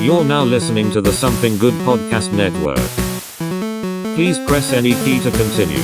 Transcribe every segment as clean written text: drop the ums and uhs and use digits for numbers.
You're now listening to the Something Good Podcast Network. Please press any key to continue.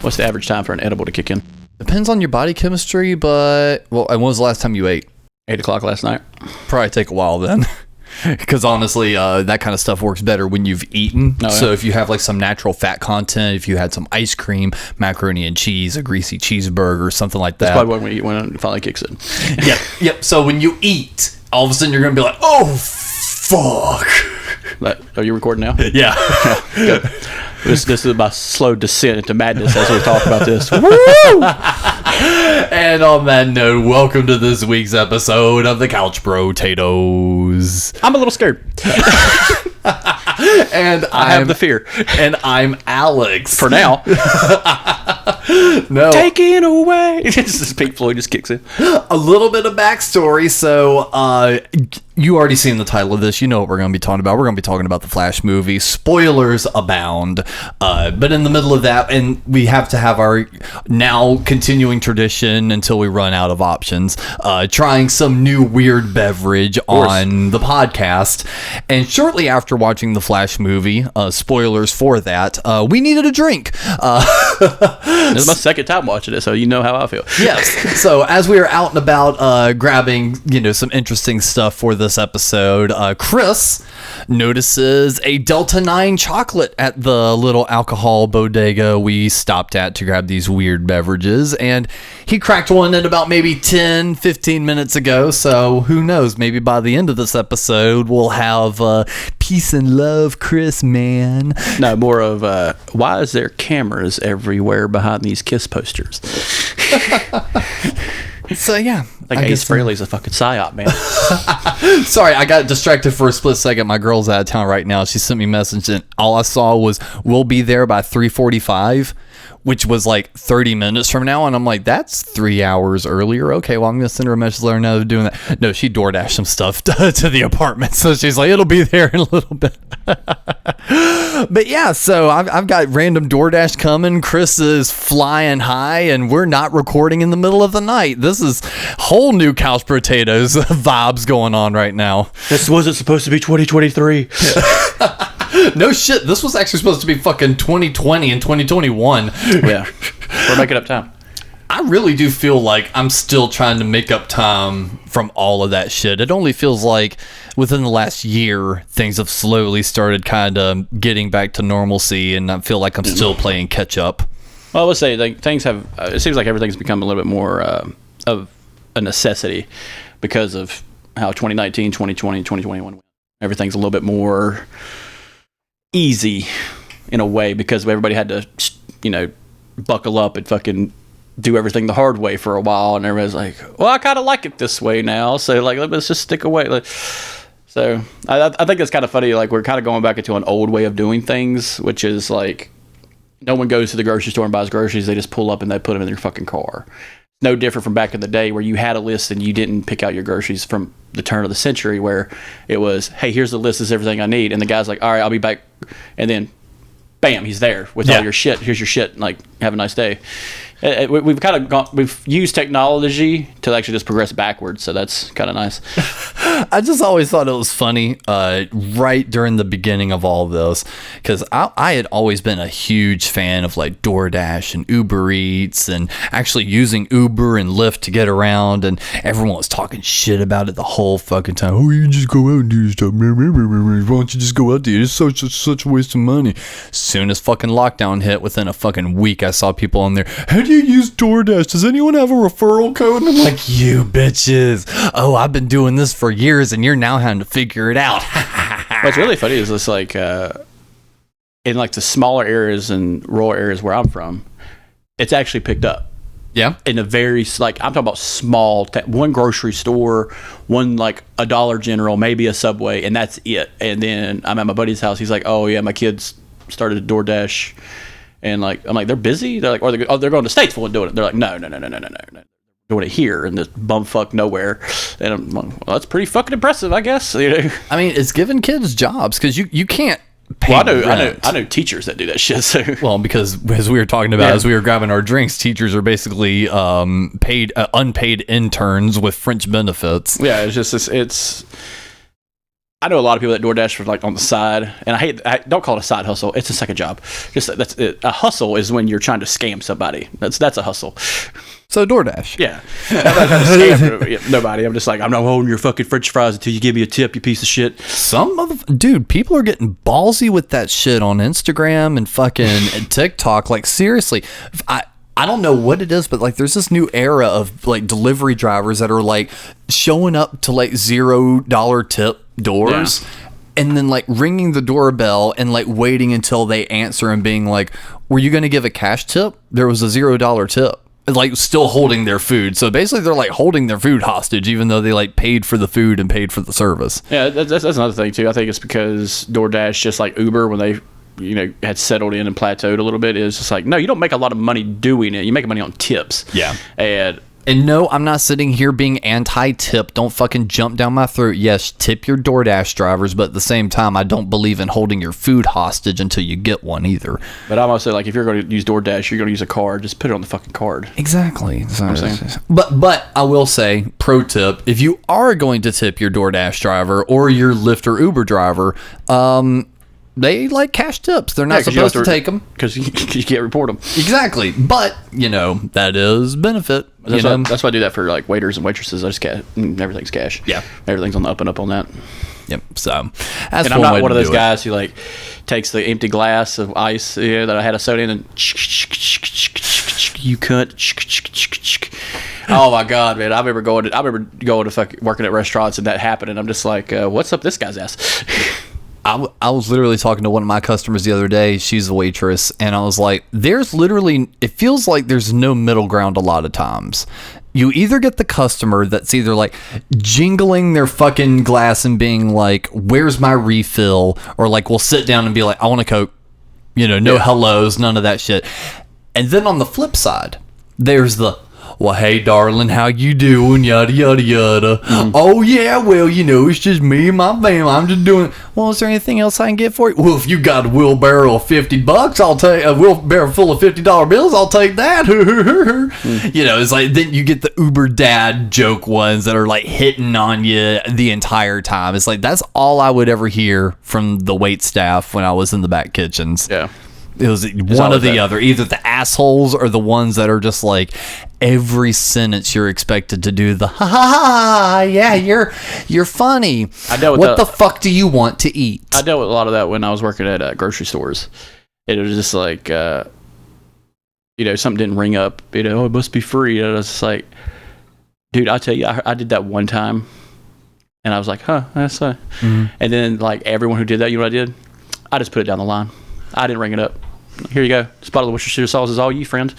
What's the average time for an edible to kick in? Depends on your body chemistry, but... Well, and when was the last time you ate? 8 o'clock last night. Probably take a while then. Because honestly, that kind of stuff works better when you've eaten. Oh, yeah. So if you have like some natural fat content, if you had some ice cream, macaroni and cheese, a greasy cheeseburger, something like that. That's probably when we eat when it finally kicks in. Yep. So when you eat, all of a sudden you're going to be like, oh, fuck. Are you recording now? Yeah. Good. This is my slow descent into madness as we talk about this. Woo! And on that note, welcome to this week's episode of the Couch Potatoes. I'm a little scared. And I have the fear. And I'm Alex. For now. No. Taken away. This is Pink Floyd just kicks in. A little bit of backstory. So, you already seen the title of this. You know what we're going to be talking about. We're going to be talking about the Flash movie. Spoilers abound. But in the middle of that, and we have to have our now continuing tradition until we run out of options, trying some new weird beverage on the podcast. And shortly after watching the Flash movie, spoilers for that, we needed a drink. This is my second time watching it, so you know how I feel. Yes. So as we were out and about grabbing, some interesting stuff for this episode, Chris notices a Delta 9 chocolate at the little alcohol bodega we stopped at to grab these weird beverages, and he cracked one at about maybe 10-15 minutes ago. So who knows, maybe by the end of this episode we'll have peace and love, Chris, man. No, more of why is there cameras everywhere behind these Kiss posters? So yeah, I Ace Frehley's a fucking psyop, man. Sorry, I got distracted for a split second. My girl's out of town right now. She sent me a message, and all I saw was "we'll be there by 3:45," which was like 30 minutes from now. And I'm like, that's 3 hours earlier. Okay, well, I'm gonna send her a message, let her know they're doing that. No, she DoorDashed some stuff to the apartment, so she's like, it'll be there in a little bit. But yeah, so I've got random DoorDash coming. Chris is flying high, and we're not recording in the middle of the night. This is whole new Couch Potatoes vibes going on right now. This wasn't supposed to be 2023. No shit, this was actually supposed to be fucking 2020 and 2021. Yeah, we're making up time. I really do feel like I'm still trying to make up time from all of that shit. It only feels like within the last year, things have slowly started kind of getting back to normalcy, and I feel like I'm still playing catch up. Well, let's say like things have. It seems like everything's become a little bit more of a necessity because of how 2019, 2020, 2021 went. Everything's a little bit more easy in a way because everybody had to, buckle up and fucking do everything the hard way for a while, and everybody's like, well, I kind of like it this way now, so like let's just stick away. So I think it's kind of funny, like we're kind of going back into an old way of doing things, which is like no one goes to the grocery store and buys groceries. They just pull up and they put them in their fucking car. No different from back in the day where you had a list and you didn't pick out your groceries from the turn of the century, where it was, hey, here's the list, this is everything I need, and the guy's like, all right, I'll be back, and then bam, he's there with all your shit. Here's your shit. Like, have a nice day. We've kind of we've used technology to actually just progress backwards, so that's kind of nice. I just always thought it was funny right during the beginning of all of this, because I had always been a huge fan of like DoorDash and Uber Eats, and actually using Uber and Lyft to get around, and everyone was talking shit about it the whole fucking time. Oh, you just go out and do stuff. Why don't you just go out there? It's such a waste of money. Soon as fucking lockdown hit, within a fucking week, I saw people on there, how do you use DoorDash? Does anyone have a referral code? And I'm like, you bitches. Oh, I've been doing this for years and you're now having to figure it out. What's really funny is it's like in like the smaller areas and rural areas where I'm from, it's actually picked up. Yeah. In a very, like, I'm talking about small, one grocery store, one, like, a Dollar General, maybe a Subway, and that's it. And then I'm at my buddy's house. He's like, oh, yeah, my kids started a DoorDash. And, like, I'm like, they're busy? They're like, they're going to Statesville and doing it. They're like, no. Doing it here in this bumfuck nowhere. And I'm like, well, that's pretty fucking impressive, I guess. You know? I mean, it's giving kids jobs because you can't pay I know teachers that do that shit. So. Well, because as we were talking about, as we were grabbing our drinks, teachers are basically paid unpaid interns with French benefits. Yeah, it's just it's. I know a lot of people that DoorDash for like on the side, and I don't call it a side hustle. It's a second job. Just that's it. A hustle is when you're trying to scam somebody. That's a hustle. So DoorDash. Yeah. I'm not trying to scam nobody. I'm just like, I'm not holding your fucking French fries until you give me a tip, you piece of shit. Dude, people are getting ballsy with that shit on Instagram and fucking TikTok. Like, seriously, I don't know what it is, but like there's this new era of like delivery drivers that are like showing up to like $0 tip doors and then like ringing the doorbell and like waiting until they answer and being like, were you going to give a cash tip? There was a $0 tip. Like still holding their food. So basically they're like holding their food hostage even though they like paid for the food and paid for the service. Yeah, that's another thing too. I think it's because DoorDash, just like Uber, when they had settled in and plateaued a little bit, is just like, no, you don't make a lot of money doing it. You make money on tips. Yeah. And no, I'm not sitting here being anti-tip. Don't fucking jump down my throat. Yes, tip your DoorDash drivers, but at the same time, I don't believe in holding your food hostage until you get one either. But I'm also like, if you're going to use DoorDash, you're going to use a card, just put it on the fucking card. Exactly. That's what I'm saying. But I will say, pro tip, if you are going to tip your DoorDash driver or your Lyft or Uber driver, they like cash tips. They're not supposed to take them. Because you can't report them. Exactly. But, that is benefit. That's why I do that for like waiters and waitresses. I just everything's cash. Yeah. Everything's on the up and up on that. Yep. So, and I'm not one of those guys who like takes the empty glass of ice that I had a soda in and you cunt. Oh my god, man! I remember going to fucking working at restaurants and that happened, and I'm just like, what's up this guy's ass? I was literally talking to one of my customers the other day. She's a waitress, and I was like, it feels like there's no middle ground a lot of times. You either get the customer that's either like jingling their fucking glass and being like, where's my refill? Or like, we'll sit down and be like, I want a Coke. No hellos, none of that shit. And then on the flip side, there's the, well, hey, darling, how you doing? Yada, yada, yada. Oh, yeah, well, it's just me and my family. I'm just doing... Well, is there anything else I can get for you? Well, if you got a wheelbarrow of $50, I'll take a wheelbarrow full of $50 bills. I'll take that. It's like, then you get the Uber dad joke ones that are like hitting on you the entire time. It's like, that's all I would ever hear from the wait staff when I was in the back kitchens. Yeah. It was one or the other, either the assholes or the ones that are just like every sentence you're expected to do the ha ha ha, yeah, you're funny. What the fuck do you want to eat? I dealt with a lot of that when I was working at grocery stores. It was just like, something didn't ring up. It must be free. And I was just like, dude, I'll tell you, I did that one time, and I was like, that's fine. Mm-hmm. And then like everyone who did that, you know what I did? I just put it down the line. I didn't ring it up. Here you go. This bottle of Worcestershire sauce is all you, friend.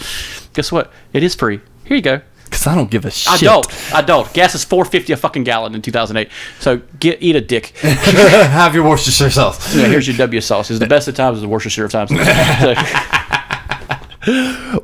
Guess what? It is free. Here you go. Because I don't give a shit. I don't. Gas is $4.50 a fucking gallon in 2008. So eat a dick. Have your Worcestershire sauce. Yeah, here's your W sauce. It's the best of times is the Worcestershire of times.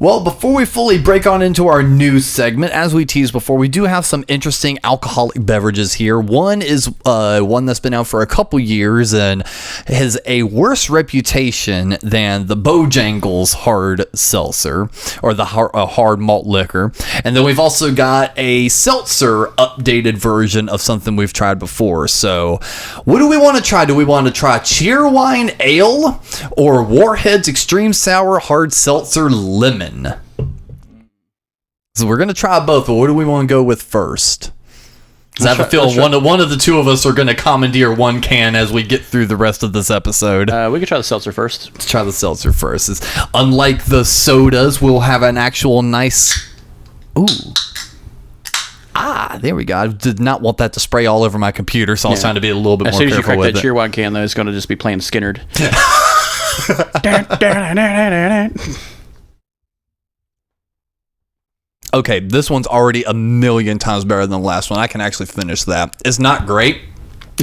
Well, before we fully break on into our news segment, as we teased before, we do have some interesting alcoholic beverages here. One is one that's been out for a couple years and has a worse reputation than the Bojangles hard seltzer or the hard malt liquor. And then we've also got a seltzer updated version of something we've tried before. So what do we want to try? Do we want to try Cheerwine Ale or Warhead's Extreme Sour Hard Seltzer Lemon? So we're going to try both, but what do we want to go with first? Because I have a feeling one of the two of us are going to commandeer one can as we get through the rest of this episode. We can try the seltzer first. Let's try the seltzer first. Unlike the sodas, we'll have an actual nice... Ooh. There we go. I did not want that to spray all over my computer, so I was trying to be a little bit more careful with it. As soon as you crack that Cheerwine can, though, it's going to just be playing Skinnerd. Okay, this one's already a million times better than the last one. I can actually finish that. It's not great.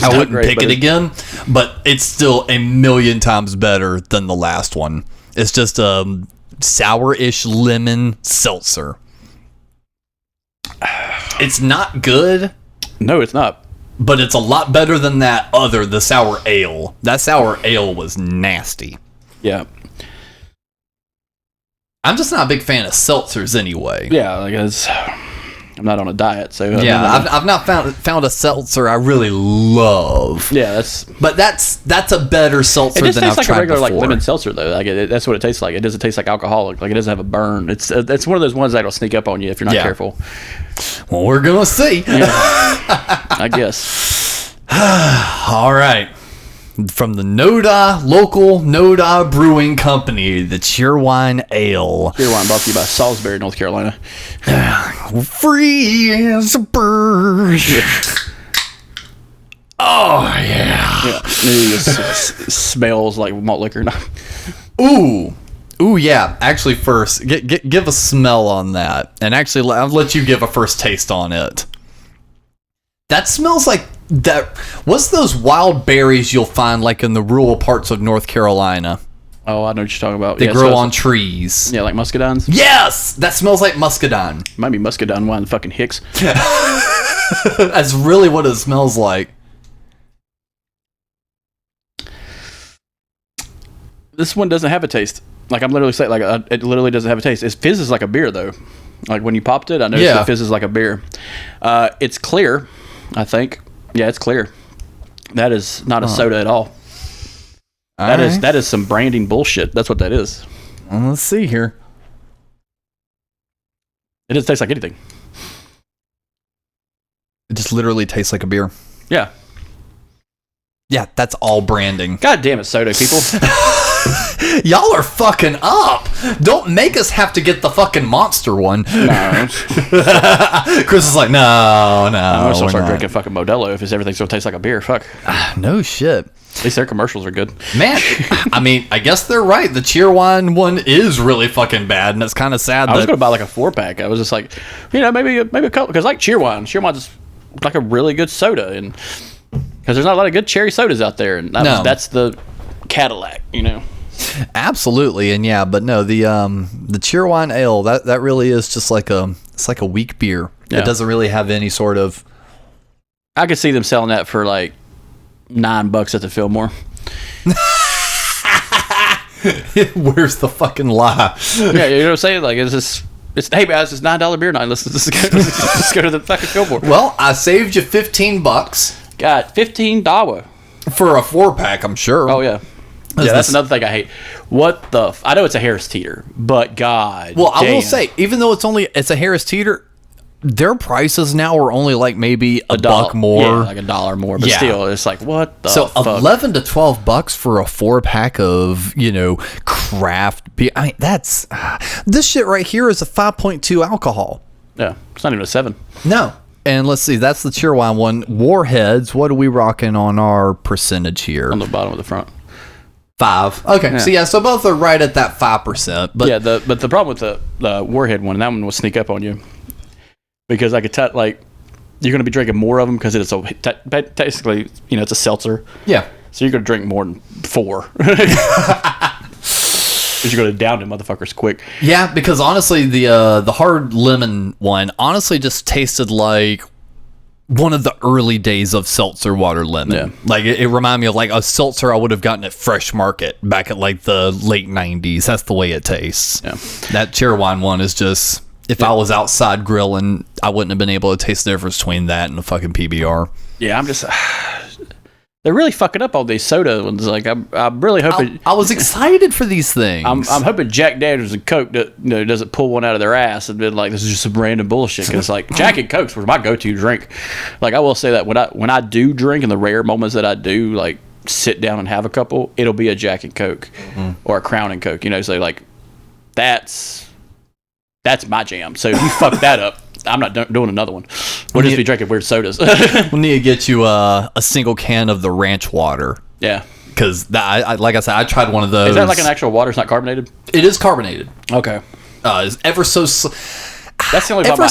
I wouldn't pick it again, but it's still a million times better than the last one. It's just a sour-ish lemon seltzer. It's not good. No, it's not. But it's a lot better than the sour ale. That sour ale was nasty. Yeah. I'm just not a big fan of seltzers anyway. Yeah, like I'm not on a diet, so I've not found a seltzer I really love. Yeah, that's a better seltzer than I've tried before. It just tastes like a regular like lemon seltzer though. Like that's what it tastes like. It doesn't taste like alcoholic. Like it doesn't have a burn. It's one of those ones that'll sneak up on you if you're not careful. Well, we're gonna see. Yeah. I guess. All right. From the local Noda Brewing Company, the Cheerwine Ale. Cheerwine brought to you by Salisbury, North Carolina. Free as a bird. Oh, yeah. It smells like malt liquor. Ooh, yeah. Actually, first, give a smell on that. And actually, I'll let you give a first taste on it. That smells like that. What's those wild berries you'll find like in the rural parts of North Carolina? Oh, I know what you're talking about. They grow on trees. Yeah, like muscadines? Yes! That smells like muscadine. Might be muscadine wine, fucking Hicks. That's really what it smells like. This one doesn't have a taste. Like I'm literally saying, it literally doesn't have a taste. It fizzes like a beer though. Like when you popped it, I noticed it fizzes like a beer. It's clear, I think. Yeah, it's clear. That is not a soda at all. That is some branding bullshit. That's what that is. Well, let's see here. It doesn't taste like anything. It just literally tastes like a beer. Yeah. Yeah, that's all branding. God damn it, soda people. Y'all are fucking up. Don't make us have to get the fucking monster one. No. Chris is like, no. I'm gonna start drinking fucking Modelo if everything's gonna taste like a beer. Fuck. No shit. At least their commercials are good. Man, I mean, I guess they're right. The Cheerwine one is really fucking bad, and it's kind of sad. I was gonna buy like a 4-pack. I was just like, maybe a couple, because like Cheerwine's like a really good soda, and because there's not a lot of good cherry sodas out there, and that's the Cadillac, Absolutely, and but no, the Cheerwine Ale that really is just like a weak beer. Yeah. It doesn't really have any sort of. I could see them selling that for like $9 at the Fillmore. Where's the fucking lie? Yeah, you know what I'm saying? Like hey man, it's $9 beer night. Let's go to the fucking Fillmore. Well, I saved you $15. God, $15 for a 4-pack, I'm sure. Oh yeah. Yeah, that's another thing I hate. What the? I know it's a Harris Teeter, but God. Well, I will say, even though it's a Harris Teeter, their prices now are only like maybe a buck more, like $1 more. But still, it's like what the? So fuck? $11 to $12 for a 4-pack of craft beer. I mean, that's this shit right here is a 5.2 alcohol. Yeah, it's not even a 7. No. And let's see, that's the Cheerwine one. Warheads, what are we rocking on our percentage here? On the bottom of the front. 5. Okay, yeah. So both are right at that 5%. But yeah, but the problem with the Warhead one, that one will sneak up on you because I could tell like you're going to be drinking more of them because it's basically it's a seltzer. Yeah. So you're going to drink more than 4. Because you're going to down them motherfuckers quick. Yeah, because honestly, the hard lemon one honestly just tasted like one of the early days of seltzer water lemon. Yeah. Like it reminded me of like a seltzer I would have gotten at Fresh Market back at like the late 90s. That's the way it tastes. Yeah. That Cheerwine one is just, if I was outside grilling, I wouldn't have been able to taste the difference between that and a fucking PBR. Yeah, I'm just they're really fucking up all these soda ones. Like I'm really hoping. I was excited for these things. I'm hoping Jack Daniels and Coke doesn't pull one out of their ass and been like, this is just some random bullshit. Because like Jack and Coke's was my go-to drink. Like I will say that when I do drink, in the rare moments that I do like sit down and have a couple, it'll be a Jack and Coke or a Crown and Coke. So like that's my jam. So if you fuck that up, I'm not doing another one. We'll just be drinking weird sodas. We'll need to get you a single can of the ranch water. Yeah. Because, like I said, I tried one of those. Is that like an actual water? It's not carbonated? It is carbonated. Okay. It's ever so... That's the only problem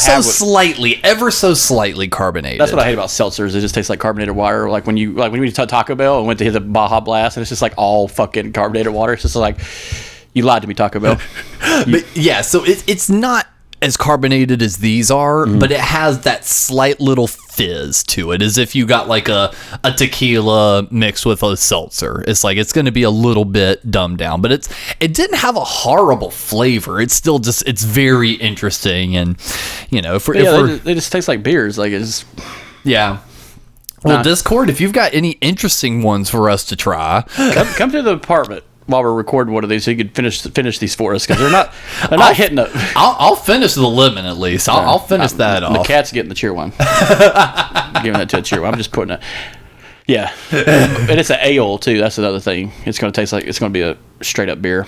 ever so slightly carbonated. That's what I hate about seltzers. It just tastes like carbonated water. Like when you went to Taco Bell and went to hit the Baja Blast, and it's just like all fucking carbonated water. It's just like, you lied to me, Taco Bell. But yeah, so it's not as carbonated as these are, but it has that slight little fizz to it, as if you got like a tequila mixed with a seltzer. It's like it's going to be a little bit dumbed down, but it didn't have a horrible flavor. It's still just, it's very interesting, and you know, they just taste like beers. Like it's Well, Discord, if you've got any interesting ones for us to try, come to the apartment while we're recording one of these, so you can finish these for us, because they're not hitting it. I'll finish the lemon at least. I'll finish that off. The cat's getting the Cheerwine. Giving that to a Cheerwine. I'm just putting it. Yeah, and it's an ale too. That's another thing. It's going to taste like it's going to be a straight up beer.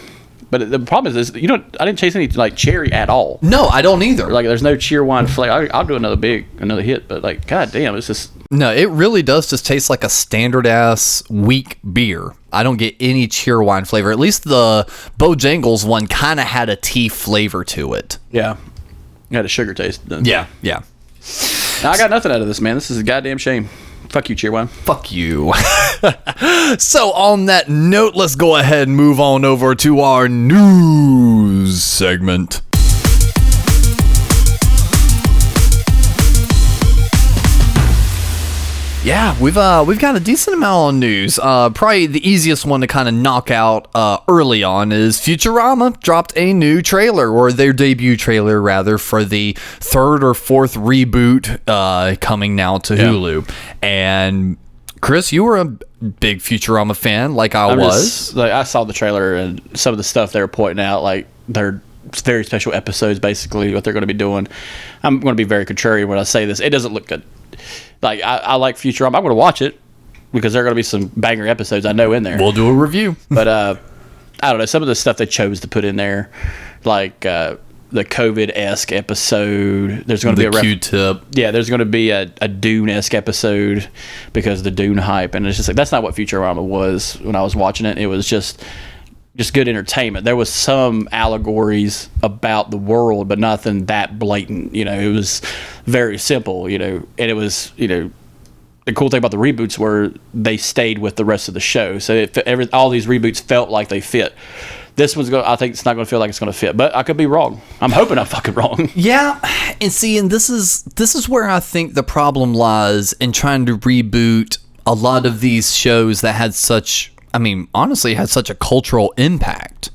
But the problem is this, I didn't taste any like cherry at all. No, I don't either. Like there's no Cheerwine flavor. I'll do another hit, but like, god damn, it's just. No, it really does just taste like a standard ass weak beer. I don't get any Cheerwine flavor. At least the Bojangles one kind of had a tea flavor to it. Yeah, it had a sugar taste. Yeah. Now, I got nothing out of this, man. This is a goddamn shame. Fuck you, Cheerwine. Fuck you. So on that note, let's go ahead and move on over to our news segment. Yeah, we've got a decent amount of news. Probably the easiest one to kind of knock out early on is Futurama dropped a new trailer, or their debut trailer rather, for the third or fourth reboot coming now to Hulu. And Chris, you were a big Futurama fan, like I was. I saw the trailer and some of the stuff they were pointing out, like they're very special episodes, basically what they're going to be doing. I'm going to be very contrarian when I say this. It doesn't look good. Like I like Futurama. I'm going to watch it because there are going to be some banger episodes I know in there. We'll do a review. But I don't know, some of the stuff they chose to put in there, like the COVID-esque episode. There's going to be a Q-tip. Yeah, there's going to be a Dune-esque episode because of the Dune hype, and it's just like that's not what Futurama was when I was watching it. It was just good entertainment. There was some allegories about the world, but nothing that blatant. It was very simple. And it was the cool thing about the reboots were they stayed with the rest of the show. So all these reboots felt like they fit. This one's I think it's not going to feel like it's going to fit, but I could be wrong. I'm hoping I'm fucking wrong. Yeah, and see, and this is where I think the problem lies in trying to reboot a lot of these shows that had such. Honestly, had such a cultural impact,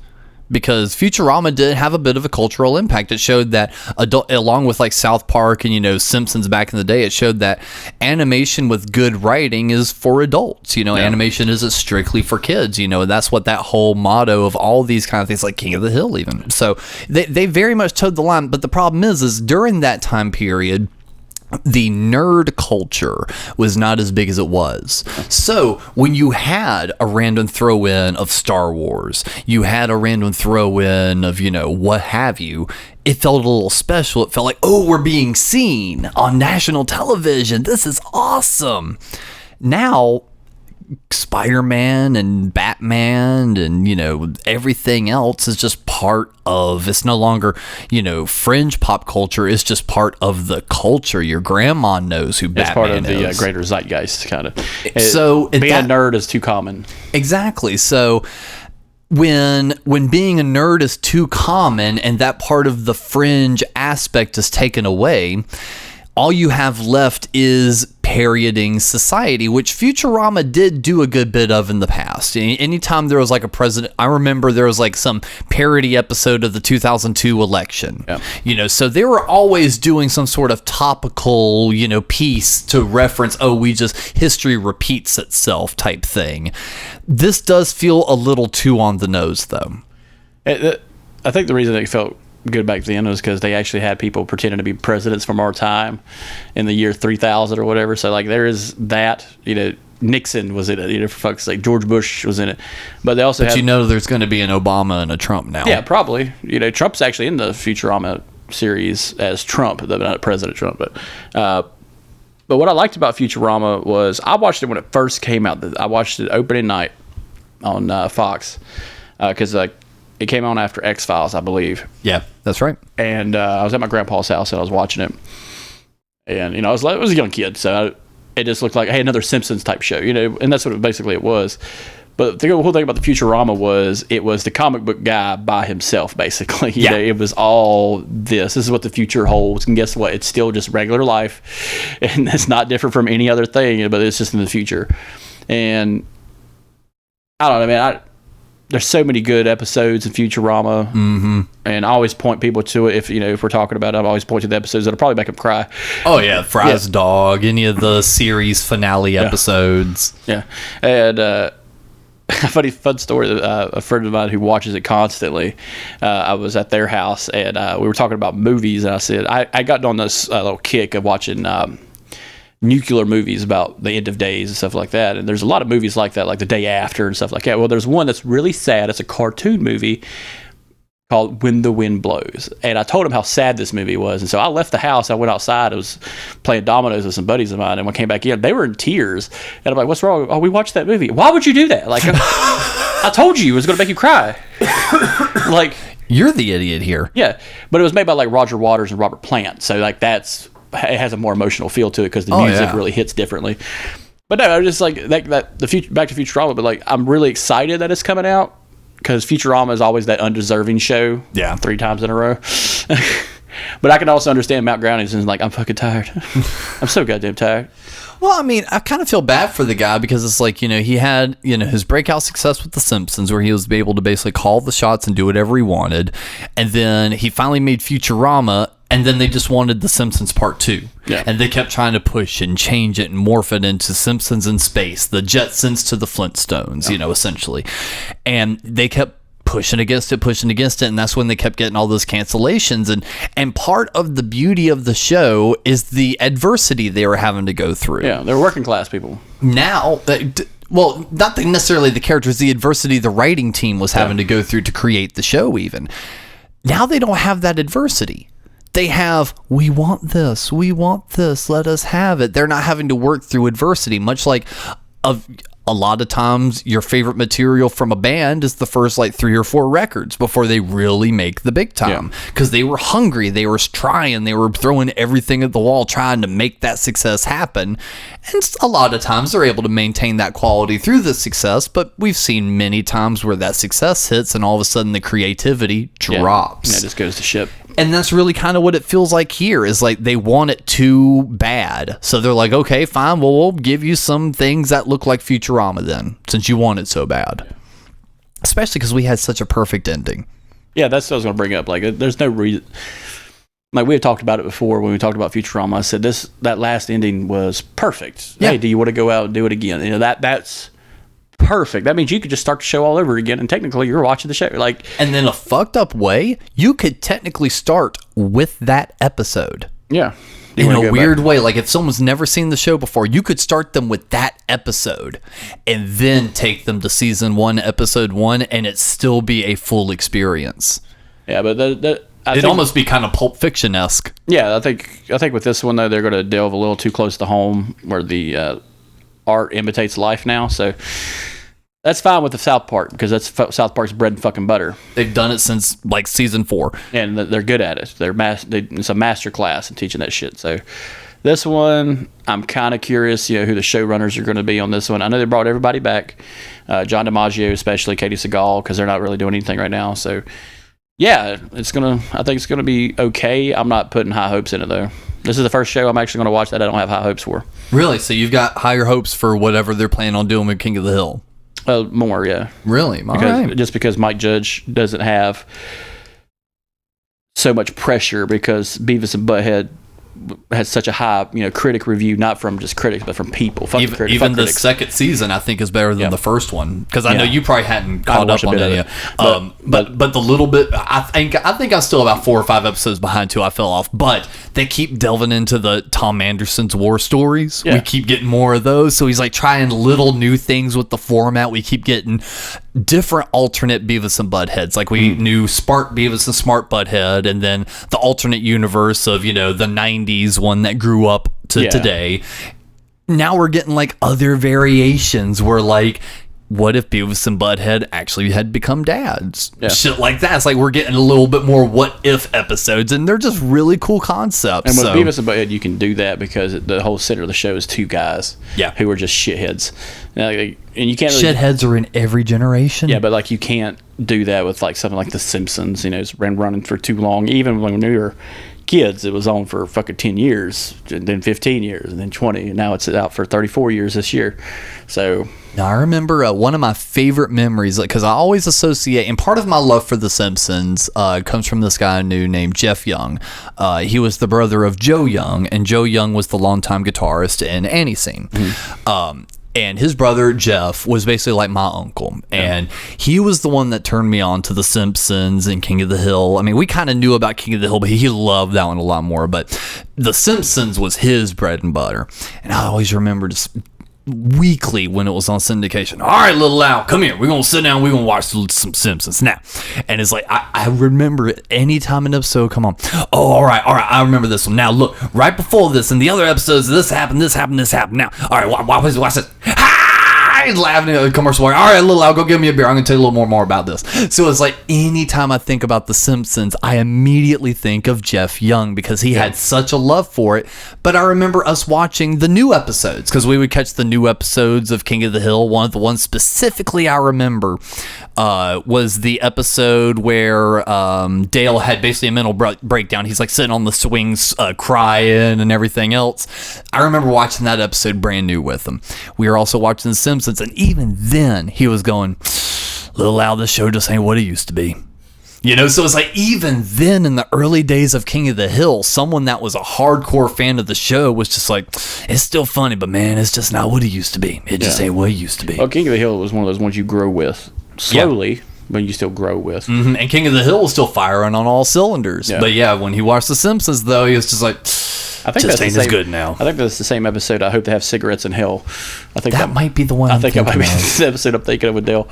because Futurama did have a bit of a cultural impact. It showed that along with like South Park and Simpsons back in the day, it showed that animation with good writing is for adults. Animation isn't strictly for kids. And that's what that whole motto of all these kind of things, like King of the Hill, even. So they very much towed the line. But the problem is during that time period, the nerd culture was not as big as it was. So when you had a random throw-in of Star Wars, you had a random throw-in of, what have you, it felt a little special. It felt like, oh, we're being seen on national television. This is awesome. Now, Spider-Man and Batman and everything else is just part of, it's no longer fringe pop culture. It's just part of the culture. Your grandma knows who Batman is. It's part of the greater zeitgeist, kind of. So being a nerd is too common. Exactly. So when being a nerd is too common and that part of the fringe aspect is taken away, all you have left is parodying society, which Futurama did do a good bit of in the past. Anytime there was like a president, I remember there was like some parody episode of the 2002 election. Yeah. So they were always doing some sort of topical, piece to reference, history repeats itself type thing. This does feel a little too on the nose, though. I think the reason it felt good back then was because they actually had people pretending to be presidents from our time in the year 3000 or whatever. So like there is that, Nixon was in it, for fuck's sake. George Bush was in it, but they also had, there's going to be an Obama and a Trump now. Yeah, probably. Trump's actually in the Futurama series as Trump, not President Trump, but what I liked about Futurama was I watched it when it first came out. I watched it opening night on Fox because It came on after X-Files, I believe. Yeah, that's right. And I was at my grandpa's house and I was watching it. And, I was a young kid, so it just looked like, hey, another Simpsons type show, and that's what basically it was. But the whole thing about the Futurama was it was the comic book guy by himself, basically. It was all this. This is what the future holds. And guess what? It's still just regular life. And it's not different from any other thing, but it's just in the future. And I don't know, man. There's so many good episodes in Futurama. Mm-hmm. And I always point people to it. If we're talking about it, I always point to the episodes that'll probably make them cry. Oh, yeah. Fry's Dog, any of the series finale episodes. Yeah. And, fun story. A friend of mine who watches it constantly. I was at their house and we were talking about movies, and I said I got on this little kick of watching nuclear movies about the end of days and stuff like that. And there's a lot of movies like that, like The Day After and stuff like that. Well, there's one that's really sad. It's a cartoon movie called When the Wind Blows. And I told him how sad this movie was. And so I left the house. I went outside. I was playing dominoes with some buddies of mine. And when I came back in, they were in tears. And I'm like, what's wrong? Oh, we watched that movie. Why would you do that? Like, I told you it was going to make you cry. Like, you're the idiot here. Yeah. But it was made by like Roger Waters and Robert Plant. So like it has a more emotional feel to it because the music really hits differently. But no, I was just like the future, back to Futurama. But like, I'm really excited that it's coming out. Because Futurama is always that undeserving show. Yeah. 3 times in a row. But I can also understand Matt Groening's like, I'm fucking tired. I'm so goddamn tired. Well, I mean, I kind of feel bad for the guy because it's like, he had, his breakout success with The Simpsons where he was able to basically call the shots and do whatever he wanted. And then he finally made Futurama. And then they just wanted The Simpsons Part 2. Yeah. And they kept trying to push and change it and morph it into Simpsons in space, the Jetsons to the Flintstones, essentially. And they kept pushing against it. And that's when they kept getting all those cancellations. And part of the beauty of the show is the adversity they were having to go through. Yeah, they're working class people. Now, well, not necessarily the characters, the adversity the writing team was having to go through to create the show even. Now they don't have that adversity. They have, we want this, let us have it. They're not having to work through adversity, much like a lot of times your favorite material from a band is the first like 3 or 4 records before they really make the big time. Because they were hungry, they were trying, they were throwing everything at the wall trying to make that success happen. And a lot of times they're able to maintain that quality through the success, but we've seen many times where that success hits and all of a sudden the creativity drops. Yeah, it just goes to shit. And that's really kind of what it feels like here is like they want it too bad. So they're like, okay, fine. Well, we'll give you some things that look like Futurama then, since you want it so bad. Especially because we had such a perfect ending. Yeah, that's what I was going to bring up. Like, there's no reason. Like, we had talked about it before when we talked about Futurama. I said that last ending was perfect. Yeah. Hey, do you want to go out and do it again? That's perfect. That means you could just start the show all over again, and technically you're watching the show. Like, and in a fucked up way, you could technically start with that episode. Yeah. In a weird way. Like if someone's never seen the show before, you could start them with that episode and then take them to season 1, episode 1, and it still be a full experience. Yeah, but it'd almost be kind of Pulp Fiction-esque. Yeah, I think with this one though, they're going to delve a little too close to home where the art imitates life now. So that's fine with the South Park because that's South Park's bread and fucking butter. They've done it since like season 4, and they're good at it. It's a master class in teaching that shit. So this one, I'm kind of curious, who the showrunners are going to be on this one. I know they brought everybody back, John DiMaggio, especially Katie Seagal, because they're not really doing anything right now. So yeah, I think it's gonna be okay. I'm not putting high hopes in it though. This is the first show I'm actually going to watch that I don't have high hopes for. Really? So you've got higher hopes for whatever they're planning on doing with King of the Hill? More, yeah. Really? Just because Mike Judge doesn't have so much pressure because Beavis and Butthead has such a high, critic review, not from just critics, but from people. Even the second season, I think, is better than the first one because I know you probably hadn't caught up on it. But the little bit, I think I'm still about 4 or 5 episodes behind too. I fell off, but they keep delving into the Tom Anderson's war stories. Yeah. We keep getting more of those, so he's like trying little new things with the format. We keep getting different alternate Beavis and Buttheads. Like we knew Spark Beavis and Smart Butthead, and then the alternate universe of the 90s one that grew up to today. Now we're getting like other variations where like what if Beavis and Butthead actually had become dads? Yeah. Shit like that. It's like we're getting a little bit more what if episodes, and they're just really cool concepts. And with so, Beavis and Butthead, you can do that because the whole center of the show is two guys who are just shitheads. And you can't really... Shitheads are in every generation. Yeah, but like you can't do that with like something like The Simpsons. You know, it's been running for too long. Even when we were kids, it was on for fucking 10 years, and then 15 years, and then 20, and now it's out for 34 years this year. So... Now, I remember one of my favorite memories, because I always associate, and part of my love for The Simpsons comes from this guy I knew named Jeff Young. He was the brother of Joe Young, and Joe Young was the longtime guitarist in Annie Scene. And his brother, Jeff, was basically like my uncle. And he was the one that turned me on to The Simpsons and King of the Hill. I mean, we kind of knew about King of the Hill, but he loved that one a lot more. But The Simpsons was his bread and butter. And I always remember just... weekly when it was on syndication. All right, little Al, come here. We're going to sit down. We're going to watch some Simpsons now. And it's like, I remember it anytime an episode come on. Oh, all right. I remember this one. Now, look, right before this, in the other episodes, this happened. Now, all right, watch this. He's laughing at the commercial. All right, little Al, go give me a beer. I'm going to tell you a little more about this. So it's like anytime I think about The Simpsons, I immediately think of Jeff Young because he had such a love for it. But I remember us watching the new episodes because we would catch the new episodes of King of the Hill. One of the ones specifically I remember was the episode where Dale had basically a mental breakdown. He's like sitting on the swings crying and everything else. I remember watching that episode brand new with him. We were also watching The Simpsons. And even then, he was going, little Al, this show just ain't what it used to be. You know, so it's like even then in the early days of King of the Hill, someone that was a hardcore fan of the show was just like, it's still funny, but man, it's just not what it used to be. It just ain't what it used to be. Well, King of the Hill was one of those ones you grow with slowly, but you still grow with. Mm-hmm. And King of the Hill was still firing on all cylinders. Yeah. But yeah, when he watched The Simpsons, though, he was just like... I think just that's ain't as good now. I think that's the same episode. I hope they have cigarettes in hell. I think that might be the one. I think that might be the episode I'm thinking of with Dale.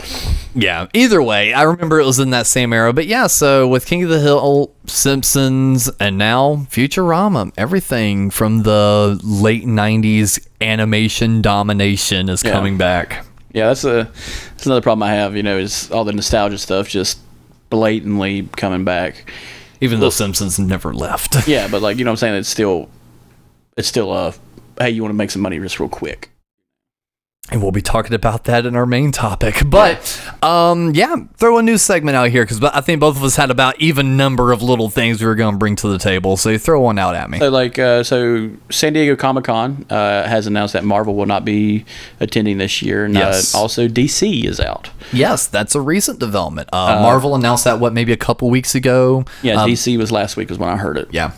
Yeah. Either way, I remember it was in that same era. But yeah, so with King of the Hill, Simpsons, and now Futurama, everything from the late '90s animation domination is coming back. Yeah, that's another problem I have. You know, is all the nostalgia stuff just blatantly coming back. Even though Simpsons never left. Yeah, but like, you know what I'm saying? It's still hey, you want to make some money just real quick. And we'll be talking about that in our main topic. But, throw a new segment out here because I think both of us had about even number of little things we were going to bring to the table. So throw one out at me. So, like, San Diego ComiCon has announced that Marvel will not be attending this year. And also DC is out. Yes, that's a recent development. Marvel announced that, maybe a couple weeks ago? Yeah, DC was last week is when I heard it. Yeah.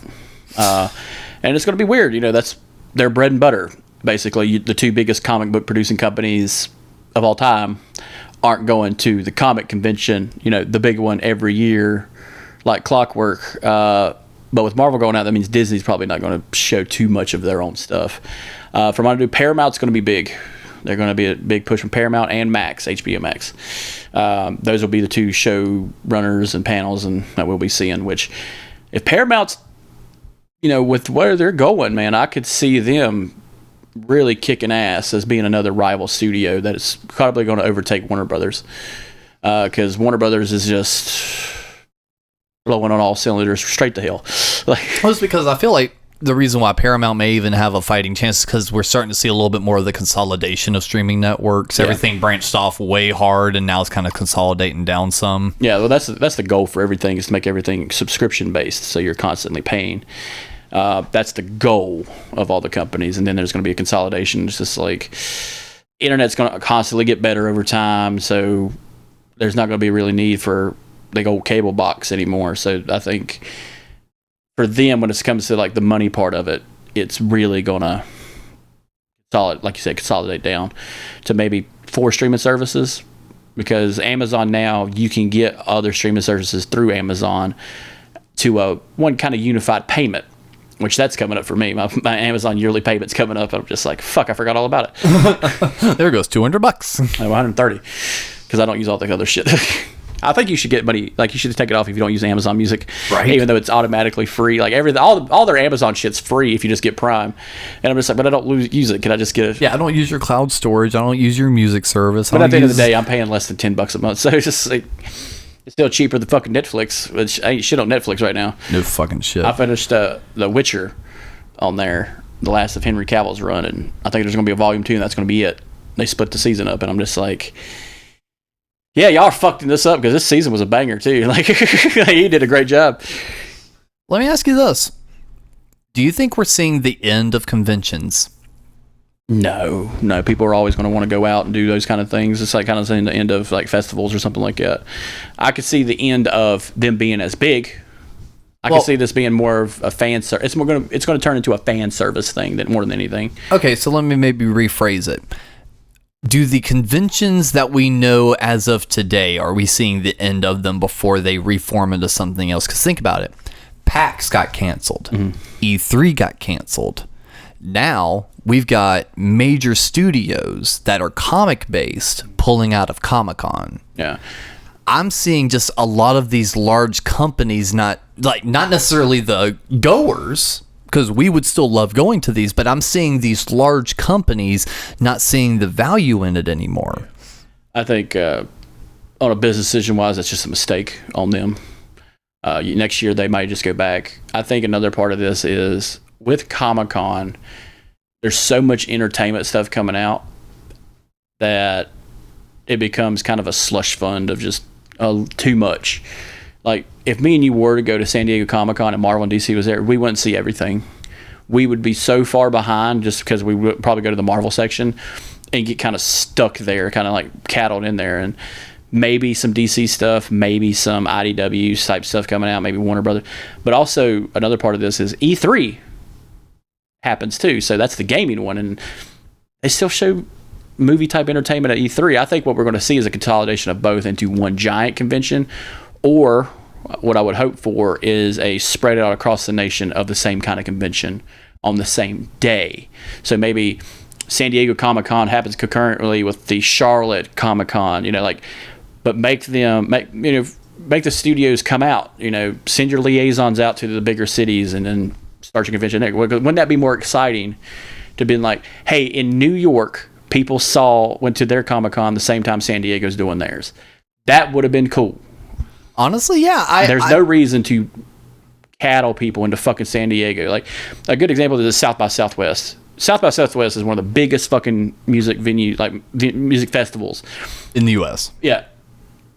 And it's going to be weird. You know, that's their bread and butter. Basically, the two biggest comic book producing companies of all time aren't going to the comic convention, you know, the big one every year, like clockwork. But with Marvel going out, that means Disney's probably not going to show too much of their own stuff. From what I do, Paramount's going to be big. They're going to be a big push from Paramount and Max, HBO Max. Those will be the two show runners and panels and that we'll be seeing, which if Paramount's, you know, with where they're going, man, I could see them really kicking ass as being another rival studio that is probably going to overtake Warner Brothers, because Warner Brothers is just blowing on all cylinders straight to hell. Well, it's because I feel like the reason why Paramount may even have a fighting chance is because we're starting to see a little bit more of the consolidation of streaming networks. Everything branched off way hard, and now it's kind of consolidating down some. Yeah, well, that's the goal for everything, is to make everything subscription based, so you're constantly paying. That's the goal of all the companies, and then there's going to be a consolidation. It's just like internet's going to constantly get better over time, so there's not going to be really need for the old cable box anymore. So I think for them, when it comes to like the money part of it, it's really going to like you said, consolidate down to maybe 4 streaming services, because Amazon now, you can get other streaming services through Amazon to one kind of unified payment, which that's coming up for me. My Amazon yearly payment's coming up. I'm just like, fuck, I forgot all about it. There goes $200. $130, because I don't use all the other shit. I think you should get money. Like, you should take it off if you don't use Amazon Music, Right. Even though it's automatically free. Like, all their Amazon shit's free if you just get Prime. And I'm just like, but I don't use it. Can I just get it? Yeah, I don't use your cloud storage. I don't use your music service. But at the end of the day, I'm paying less than $10 a month, so it's just like, it's still cheaper than fucking Netflix, which I ain't shit on Netflix right now. No fucking shit. I finished The Witcher on there, the last of Henry Cavill's run, and I think there's going to be a volume 2, and that's going to be it. They split the season up, and I'm just like, yeah, y'all are fucking this up, because this season was a banger too. Like, he did a great job. Let me ask you this. Do you think we're seeing the end of conventions? No, people are always going to want to go out and do those kind of things. It's like kind of saying the end of like festivals or something like that. I could see the end of them being as big. I could see this being more of a fan service. It's going to turn into a fan service thing more than anything. Okay, so let me maybe rephrase it. Do the conventions that we know as of today, are we seeing the end of them before they reform into something else? Because think about it. PAX got canceled. E3 got canceled. Now we've got major studios that are comic based pulling out of ComiCon. Yeah. I'm seeing just a lot of these large companies, not necessarily the goers, because we would still love going to these, but I'm seeing these large companies not seeing the value in it anymore. I think on a business decision wise, that's just a mistake on them. Next year they might just go back. I think another part of this is with Comic-Con, there's so much entertainment stuff coming out that it becomes kind of a slush fund of just too much. Like, if me and you were to go to San Diego Comic-Con and Marvel and DC was there, we wouldn't see everything. We would be so far behind just because we would probably go to the Marvel section and get kind of stuck there, kind of like cattled in there. And maybe some DC stuff, maybe some IDW type stuff coming out, maybe Warner Brothers. But also another part of this is E3 happens too. So that's the gaming one. And they still show movie type entertainment at E3. I think what we're going to see is a consolidation of both into one giant convention, or what I would hope for is a spread out across the nation of the same kind of convention on the same day. So maybe San Diego Comic-Con happens concurrently with the Charlotte Comic-Con, but make the studios come out, send your liaisons out to the bigger cities and then start your convention there. Wouldn't that be more exciting to be like, hey, in New York, people went to their Comic-Con the same time San Diego's doing theirs. That would have been cool. Honestly, yeah. There's no reason to cattle people into fucking San Diego. Like, a good example is South by Southwest. South by Southwest is one of the biggest fucking music venues, like music festivals in the U.S. Yeah.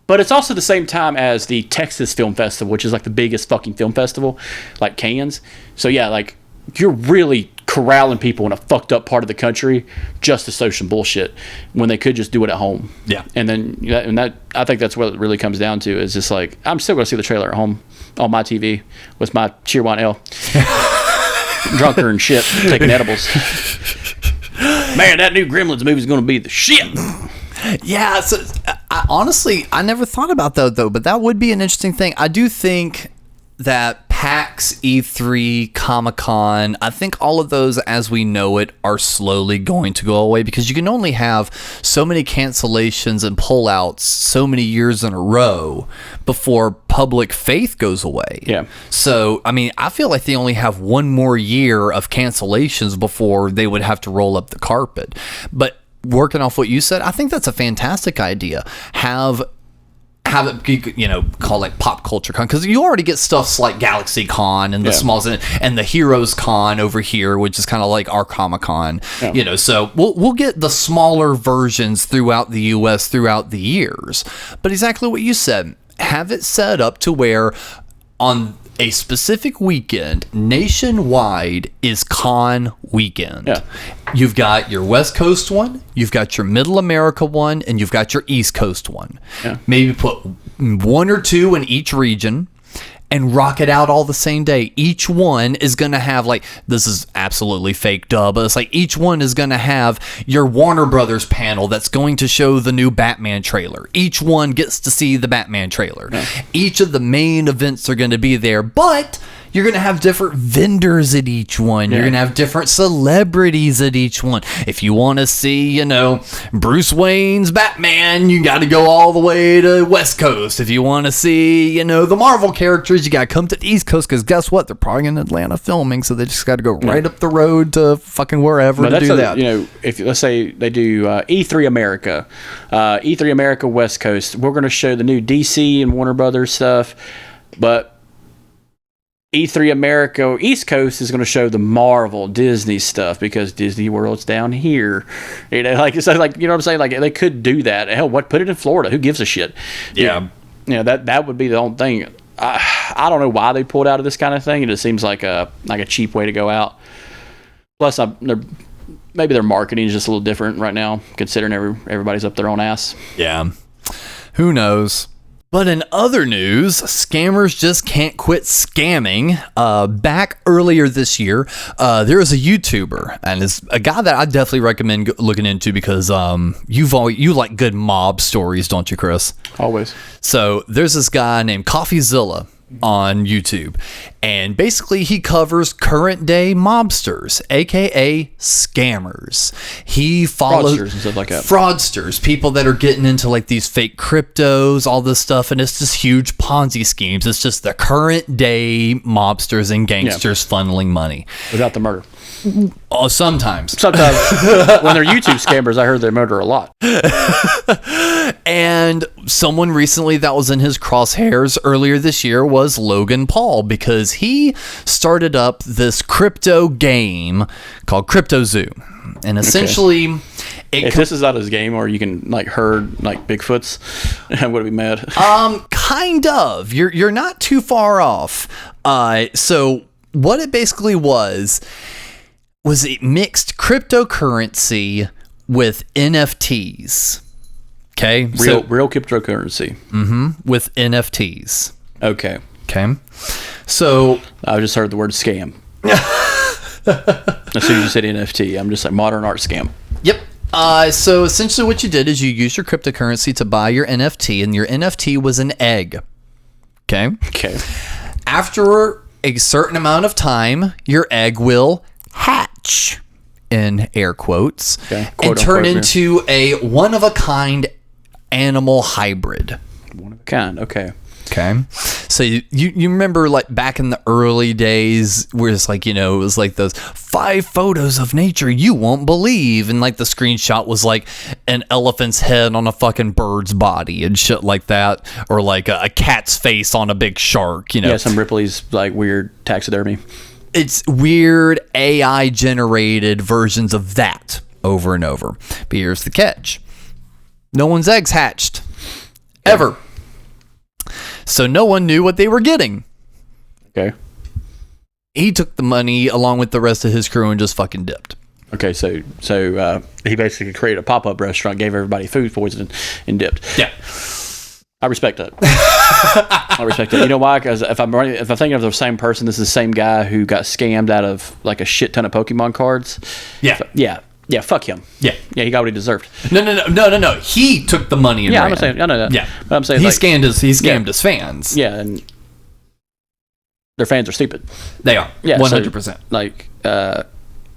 But it's also the same time as the Texas Film Festival, which is like the biggest fucking film festival, like Cannes. So yeah, like, you're really corralling people in a fucked up part of the country just to show some bullshit when they could just do it at home. Yeah. And then I think that's what it really comes down to, is just like, I'm still going to see the trailer at home on my TV with my Cheerwine Ale. Drunker and shit, taking edibles. Man, that new Gremlins movie is going to be the shit. Yeah, so honestly, I never thought about that though, but that would be an interesting thing. I do think that PAX, E3, Comic-Con, I think all of those as we know it are slowly going to go away, because you can only have so many cancellations and pullouts so many years in a row before public faith goes away. Yeah. So, I mean, I feel like they only have one more year of cancellations before they would have to roll up the carpet. But working off what you said, I think that's a fantastic idea. Have it, call it Pop Culture Con, because you already get stuff like Galaxy Con and the smalls and the Heroes Con over here, which is kind of like our Comic Con. Yeah. So we'll get the smaller versions throughout the U.S. throughout the years. But exactly what you said, have it set up to where on a specific weekend, nationwide, is con weekend. Yeah. You've got your West Coast one, you've got your Middle America one, and you've got your East Coast one. Yeah. Maybe put one or two in each region and rock it out all the same day. Each one is going to have, like, this is absolutely fake duh, but it's like each one is going to have your Warner Brothers panel that's going to show the new Batman trailer. Each one gets to see the Batman trailer. Yeah. Each of the main events are going to be there, but You're going to have different vendors at each one. You're going to have different celebrities at each one. If you want to see, you know, Bruce Wayne's Batman, you got to go all the way to West Coast. If you want to see, you know, the Marvel characters, you got to come to the East Coast, because guess what? They're probably in Atlanta filming, so they just got to go right up the road to fucking wherever to do that. You know, if let's say they do E3 America, E3 America West Coast, we're going to show the new DC and Warner Brothers stuff, but E3 America East Coast is going to show the Marvel Disney stuff, because Disney World's down here. You know, like, so, like, you know what I'm saying? Like, they could do that. Hell, put it in Florida? Who gives a shit? Yeah. You know, that would be the only thing. I don't know why they pulled out of this kind of thing. It just seems like a cheap way to go out. Plus, maybe their marketing is just a little different right now, considering everybody's up their own ass. Yeah. Who knows? But in other news, scammers just can't quit scamming. Back earlier this year, there was a YouTuber, and it's a guy that I definitely recommend looking into, because you like good mob stories, don't you, Chris? Always. So there's this guy named CoffeeZilla on YouTube, and basically he covers current day mobsters, aka scammers. He follows fraudsters and stuff like that. Fraudsters, people that are getting into like these fake cryptos, all this stuff, and it's just huge Ponzi schemes. It's just the current day mobsters and gangsters funneling money without the murder. Oh, sometimes When they're YouTube scammers, I heard they murder a lot. And someone recently that was in his crosshairs earlier this year was Logan Paul, because he started up this crypto game called Cryptozoo. And essentially, if this is not his game, or you can like herd like Bigfoots, I would be mad. Kind of. You're not too far off. So what it basically was it mixed cryptocurrency with NFTs. Okay? Real cryptocurrency. Mm-hmm. With NFTs. Okay. So I just heard the word scam. As soon as you said NFT, I'm just like, modern art scam. Yep. So essentially what you did is you used your cryptocurrency to buy your NFT, and your NFT was an egg. Okay? After a certain amount of time, your egg will hatch, in air quotes, and turn into a one-of-a-kind animal hybrid. One of a kind, okay. So you remember, like, back in the early days where it's like, you know, it was like those 5 photos of nature you won't believe, and like the screenshot was like an elephant's head on a fucking bird's body and shit like that, or like a cat's face on a big shark, you know. Yeah, some Ripley's like weird taxidermy. It's weird AI generated versions of that over and over. But here's the catch. No one's eggs hatched. Ever. So no one knew what they were getting. Okay. He took the money along with the rest of his crew and just fucking dipped. Okay, so he basically created a pop-up restaurant, gave everybody food poisoning, and dipped. Yeah. I respect that. I respect that. You know why? Because if I'm thinking of the same person, this is the same guy who got scammed out of like a shit ton of Pokemon cards. Yeah, fuck him. Yeah, he got what he deserved. No. He took the money and ran. I'm saying, I know that. Yeah, but I'm saying he scammed his fans. Yeah, and their fans are stupid. They are. Yeah, 100%. So, like,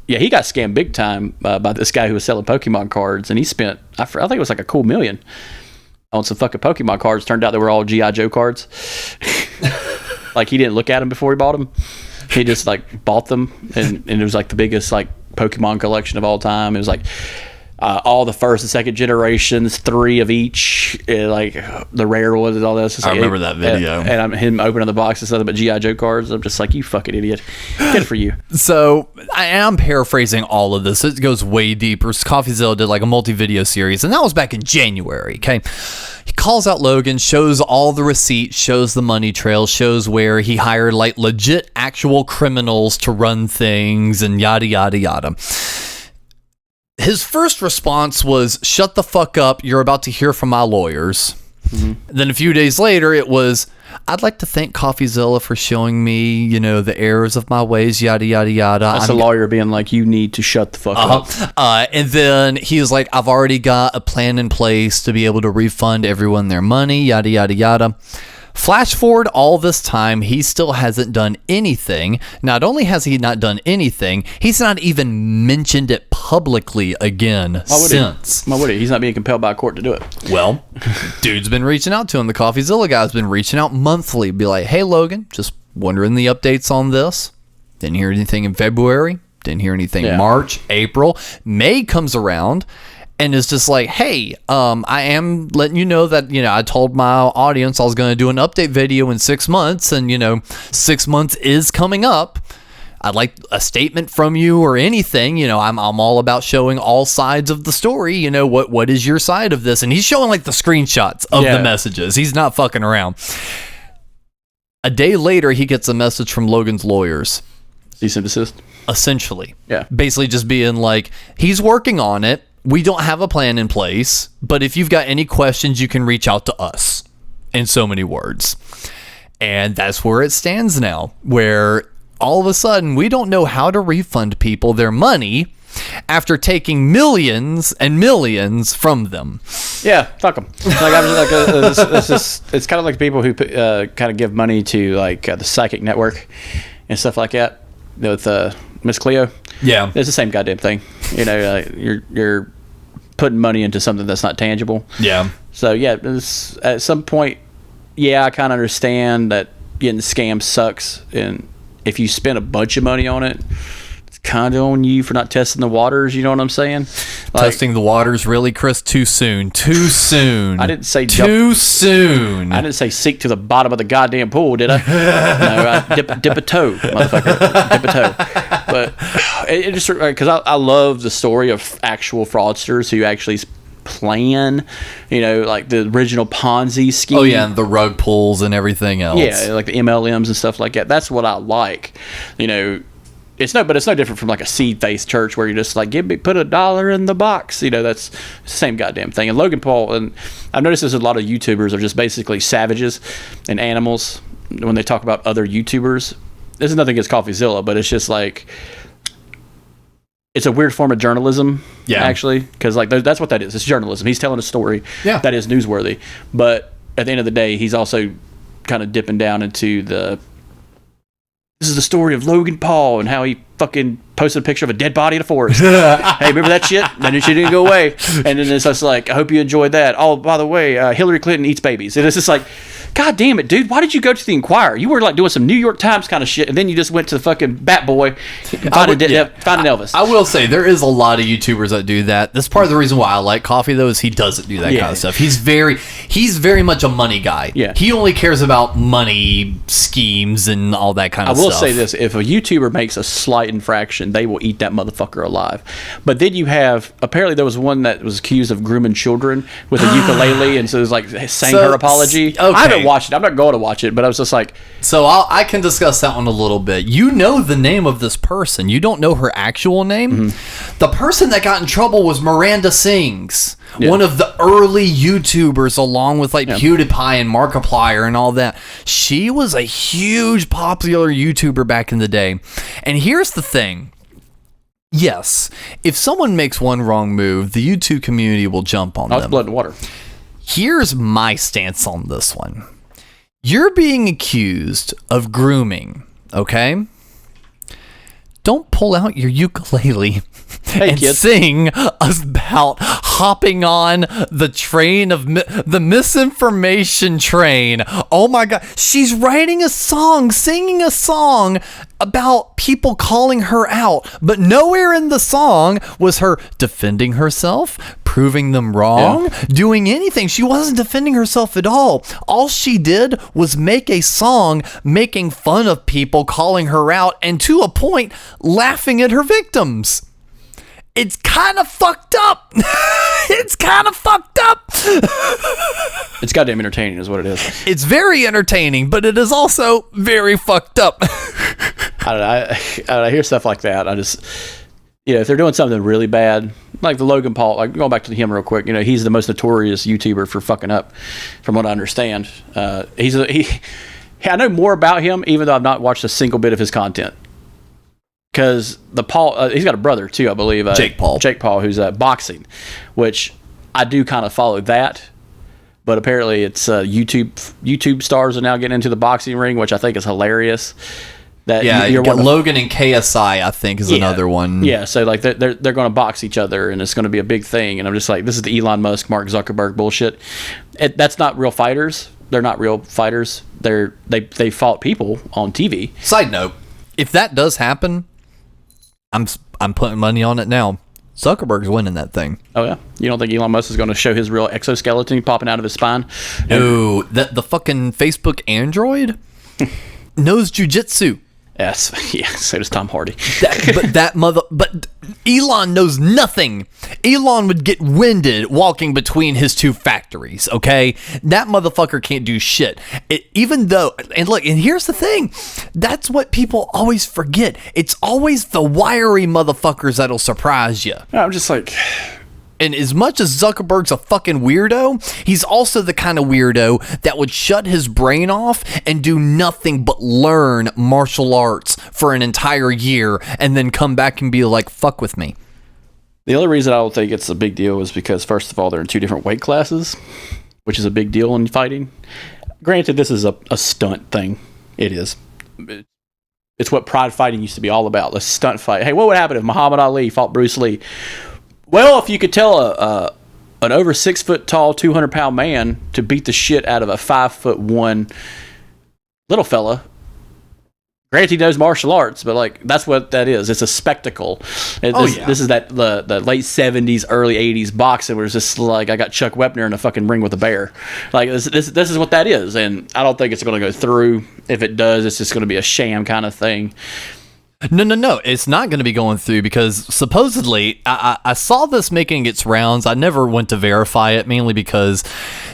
he got scammed big time by this guy who was selling Pokemon cards, and he spent I think it was like a cool $1 million on some fucking Pokemon cards. Turned out they were all G.I. Joe cards. Like, he didn't look at them before he bought them. He just like bought them, and it was like the biggest like Pokemon collection of all time. It was like all the first and second generations, 3 of each, like the rare ones and all this. I remember that video. And I'm him opening the box and nothing but G.I. Joe cards. I'm just like, you fucking idiot. Good for you. So I'm paraphrasing all of this. It goes way deeper. CoffeeZilla did like a multi-video series, and that was back in January. Okay. He calls out Logan, shows all the receipts, shows the money trail, shows where he hired like legit actual criminals to run things, and yada, yada, yada. His first response was, shut the fuck up, you're about to hear from my lawyers. Mm-hmm. Then a few days later, it was, I'd like to thank CoffeeZilla for showing me, you know, the errors of my ways, yada, yada, yada. That's a lawyer being like, you need to shut the fuck up. And then he was like, I've already got a plan in place to be able to refund everyone their money, yada, yada, yada. Flash forward all this time, he still hasn't done anything. Not only has he not done anything, he's not even mentioned it publicly again since. Why would he? He's not being compelled by a court to do it. Well, dude's been reaching out to him. The CoffeeZilla guy's been reaching out monthly. Be like, hey, Logan, just wondering the updates on this. Didn't hear anything in February. Didn't hear anything in March, April. May comes around. And it's just like, hey, I am letting you know that, I told my audience I was going to do an update video in 6 months. And, 6 months is coming up. I'd like a statement from you or anything. I'm all about showing all sides of the story. What is your side of this? And he's showing like the screenshots of the messages. He's not fucking around. A day later, he gets a message from Logan's lawyers. Cease and desist? Essentially. Yeah. Basically just being like, he's working on it. We don't have a plan in place, but if you've got any questions, you can reach out to us, in so many words. And that's where it stands now, where all of a sudden we don't know how to refund people their money after taking millions and millions from them. Yeah, fuck them. It's kind of like people who kind of give money to like the Psychic Network and stuff like that with Miss Cleo. Yeah, it's the same goddamn thing. You're putting money into something that's not tangible. Yeah. So yeah, at some point, I kind of understand that getting scammed sucks, and if you spend a bunch of money on it, it's kind of on you for not testing the waters. You know what I'm saying? Testing the waters, really, Chris? Too soon. Too soon. I didn't say too soon. I didn't say sink to the bottom of the goddamn pool, did I? No, I dip a toe, motherfucker. Dip a toe. But it just because I love the story of actual fraudsters who actually plan, like the original Ponzi scheme. Oh yeah, and the rug pulls and everything else. Yeah, like the MLMs and stuff like that. That's what I like. It's no different from like a seed-based church where you're just like, put $1 in the box. That's the same goddamn thing. And Logan Paul, and I've noticed there's a lot of YouTubers are just basically savages and animals when they talk about other YouTubers. This is nothing against CoffeeZilla, but it's just like, it's a weird form of journalism, actually, because like that's what that is. It's journalism. He's telling a story that is newsworthy, but at the end of the day, he's also kind of dipping down into this is the story of Logan Paul and how he fucking posted a picture of a dead body in a forest. Hey, remember that shit? That shit didn't go away. And then it's just like, I hope you enjoyed that. Oh, by the way, Hillary Clinton eats babies. And it's just like, God damn it, dude. Why did you go to the Inquirer? You were like doing some New York Times kind of shit, and then you just went to the fucking Bat Boy finding Elvis. I will say, there is a lot of YouTubers that do that. That's part of the reason why I like Coffee, though, is he doesn't do that kind of stuff. He's very much a money guy. Yeah. He only cares about money schemes and all that kind of stuff. I will say this. If a YouTuber makes a slight infraction, they will eat that motherfucker alive. But then you have, apparently there was one that was accused of grooming children with a ukulele, and so it was like sang her apology. Okay. I haven't watched it. I'm not going to watch it, but I was just like... So I can discuss that one a little bit. You know the name of this person. You don't know her actual name. Mm-hmm. The person that got in trouble was Miranda Sings. Yeah. One of the early YouTubers, along with like PewDiePie and Markiplier and all that. She was a huge popular YouTuber back in the day. And here's the thing. Yes, if someone makes one wrong move, the YouTube community will jump on them. It's blood and water. Here's my stance on this one. You're being accused of grooming, okay? Don't pull out your ukulele and sing about hopping on the train of the misinformation train. Oh my God. She's writing a song, singing a song about people calling her out, but nowhere in the song was her defending herself, proving them wrong, doing anything. She wasn't defending herself at all. All she did was make a song making fun of people calling her out, and to a point, laughing at her victims. It's kind of fucked up. It's kind of fucked up. It's goddamn entertaining is what it is. It's very entertaining, but it is also very fucked up. I hear stuff like that. I just, if they're doing something really bad, like the Logan Paul, like going back to him real quick, he's the most notorious YouTuber for fucking up, from what I understand. I know more about him, even though I've not watched a single bit of his content. Because he's got a brother too, I believe. Jake Paul, who's boxing, which I do kind of follow that. but apparently it's YouTube stars are now getting into the boxing ring, which I think is hilarious. That you got Logan and KSI, I think, is another one. Yeah, so like they're going to box each other, and it's going to be a big thing. And I'm just like, this is the Elon Musk, Mark Zuckerberg bullshit. That's not real fighters. They're not real fighters. They fought people on TV. Side note: if that does happen, I'm putting money on it now. Zuckerberg's winning that thing. Oh yeah, you don't think Elon Musk is going to show his real exoskeleton popping out of his spine? No, the fucking Facebook android knows jujitsu. Yes, yeah. So does Tom Hardy. But Elon knows nothing. Elon would get winded walking between his two factories. Okay, that motherfucker can't do shit. Even though, and look, and here's the thing, that's what people always forget. It's always the wiry motherfuckers that'll surprise you. I'm just like. And as much as Zuckerberg's a fucking weirdo, he's also the kind of weirdo that would shut his brain off and do nothing but learn martial arts for an entire year and then come back and be like, fuck with me. The only reason I don't think it's a big deal is because, first of all, they're in 2 different weight classes, which is a big deal in fighting. Granted, this is a stunt thing. It is. It's what pride fighting used to be all about, the stunt fight. Hey, what would happen if Muhammad Ali fought Bruce Lee? Well, if you could tell an over 6 foot tall, 200-pound man to beat the shit out of a 5'1" little fella, granted he knows martial arts, but like that's what that is. It's a spectacle. This is that the late 70s, early 80s boxing where it's just like I got Chuck Wepner in a fucking ring with a bear. Like this is what that is, and I don't think it's going to go through. If it does, it's just going to be a sham kind of thing. No. It's not going to be going through because supposedly I saw this making its rounds. I never went to verify it, mainly because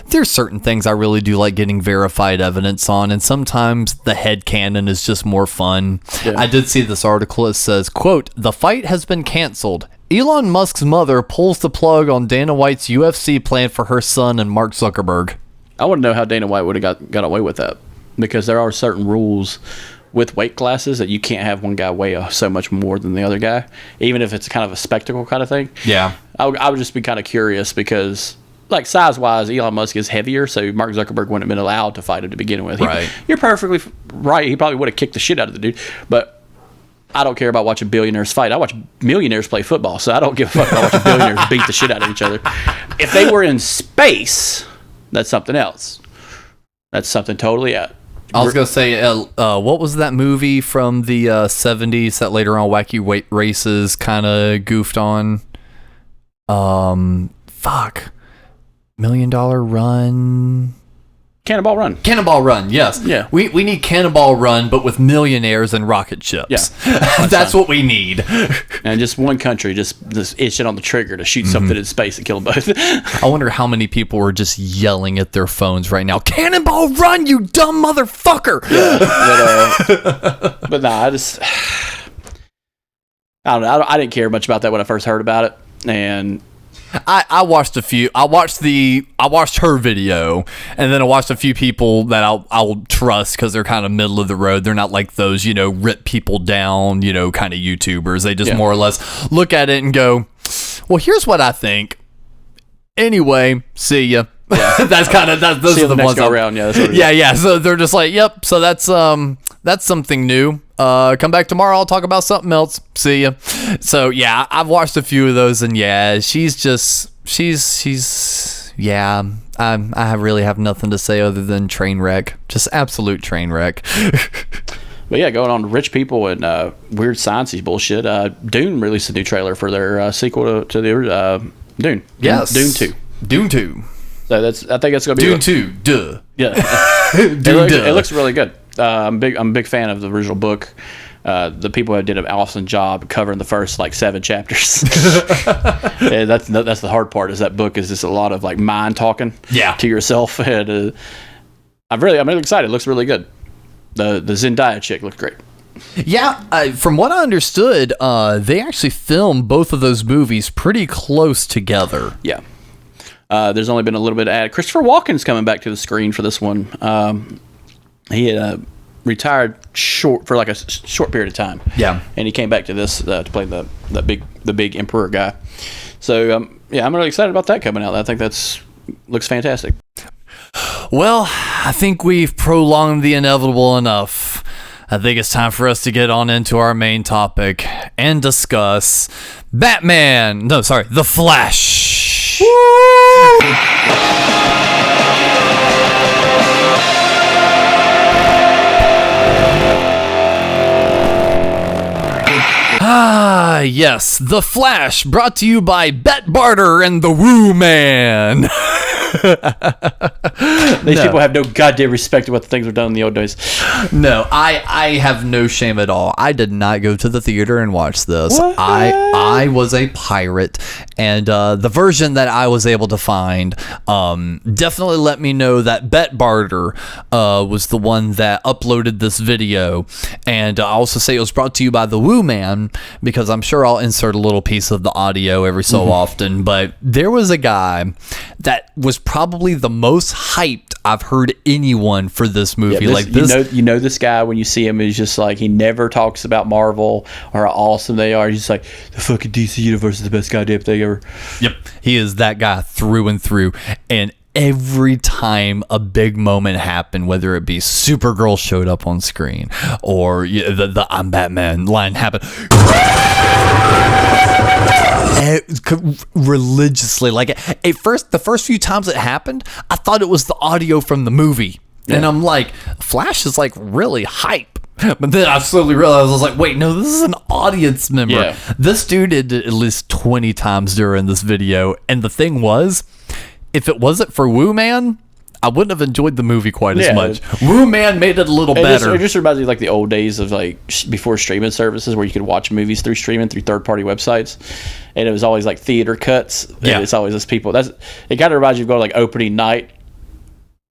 there's certain things I really do like getting verified evidence on, and sometimes the headcanon is just more fun. Yeah. I did see this article. It says, quote, "The fight has been canceled. Elon Musk's mother pulls the plug on Dana White's UFC plan for her son and Mark Zuckerberg." I want to know how Dana White would have got away with that, because there are certain rules with weight classes that you can't have one guy weigh so much more than the other guy, even if it's kind of a spectacle kind of thing. Yeah. I would just be kind of curious because, like, size-wise, Elon Musk is heavier, so Mark Zuckerberg wouldn't have been allowed to fight him to begin with. Right. You're perfectly right. He probably would have kicked the shit out of the dude, but I don't care about watching billionaires fight. I watch millionaires play football, so I don't give a fuck about watching billionaires beat the shit out of each other. If they were in space, that's something else. That's something totally out. I was going to say, what was that movie from the 70s that later on Wacky Races kind of goofed on? Fuck. $1 Million Run? Cannonball Run. Cannonball Run, yes. Yeah. We need Cannonball Run, but with millionaires and rocket ships. Yeah. That's what we need. And just one country just itching on the trigger to shoot something in space and kill them both. I wonder how many people were just yelling at their phones right now. Cannonball Run, you dumb motherfucker! Yeah, but nah, I don't know. I didn't care much about that when I first heard about it, and I watched a few. I watched her video, and then I watched a few people that I'll trust because they're kind of middle of the road. They're not like those, rip people down, kind of YouTubers. They just more or less look at it and go, well, here's what I think. Anyway, see ya. Yeah. Those are the ones around. Yeah. So they're just like, yep. So that's something new. Come back tomorrow. I'll talk about something else. See ya. So yeah, I've watched a few of those, and yeah, she's yeah. I really have nothing to say other than train wreck. Just absolute train wreck. But yeah, going on to rich people and weird sciencey bullshit. Dune released a new trailer for their sequel to the Dune. Yes, Dune 2. Dune 2. So I think it's gonna be Dune 2. Duh. Yeah. It looks really good. I'm a big fan of the original book. The people did an awesome job covering the first 7 chapters. And that's the hard part. Is that book is just a lot of mind talking to yourself. And I'm really excited. It looks really good. The Zendaya chick looked great. Yeah, from what I understood, they actually filmed both of those movies pretty close together. Yeah. There's only been a little bit of ad. Christopher Walken's coming back to the screen for this one. He had retired for a short period of time. Yeah, and he came back to this to play the big Emperor guy. So I'm really excited about that coming out. I think looks fantastic. Well, I think we've prolonged the inevitable enough. I think it's time for us to get on into our main topic and discuss The Flash. Ah, yes, The Flash, brought to you by Bet Barter and the Woo Man. These people have no goddamn respect to what the things were done in the old days. No, I have no shame at all. I did not go to the theater and watch this. What? I was a pirate, and the version that I was able to find definitely let me know that Bet Barter was the one that uploaded this video. And I also say it was brought to you by the Woo Man, because I'm sure I'll insert a little piece of the audio every so often. But there was a guy that was probably the most hyped I've heard anyone for this movie. You know this guy when you see him, he's just like, he never talks about Marvel or how awesome they are. He's just like, the fucking DC universe is the best goddamn thing ever. Yep, he is that guy through and through. And every time a big moment happened, whether it be Supergirl showed up on screen or the I'm Batman line happened, religiously, like at first, the first few times it happened, I thought it was the audio from the movie. And I'm like, Flash is like really hype. But then I slowly realized, I was like, wait, no, this is an audience member. Yeah. This dude did it at least 20 times during this video. And the thing was, if it wasn't for Woo Man, I wouldn't have enjoyed the movie quite as much. Woo Man made it a little better. It just reminds me of like the old days of like before streaming services where you could watch movies through streaming through third-party websites, and it was always like theater cuts. Yeah, it's always those people. It kind of reminds you of going to like opening night,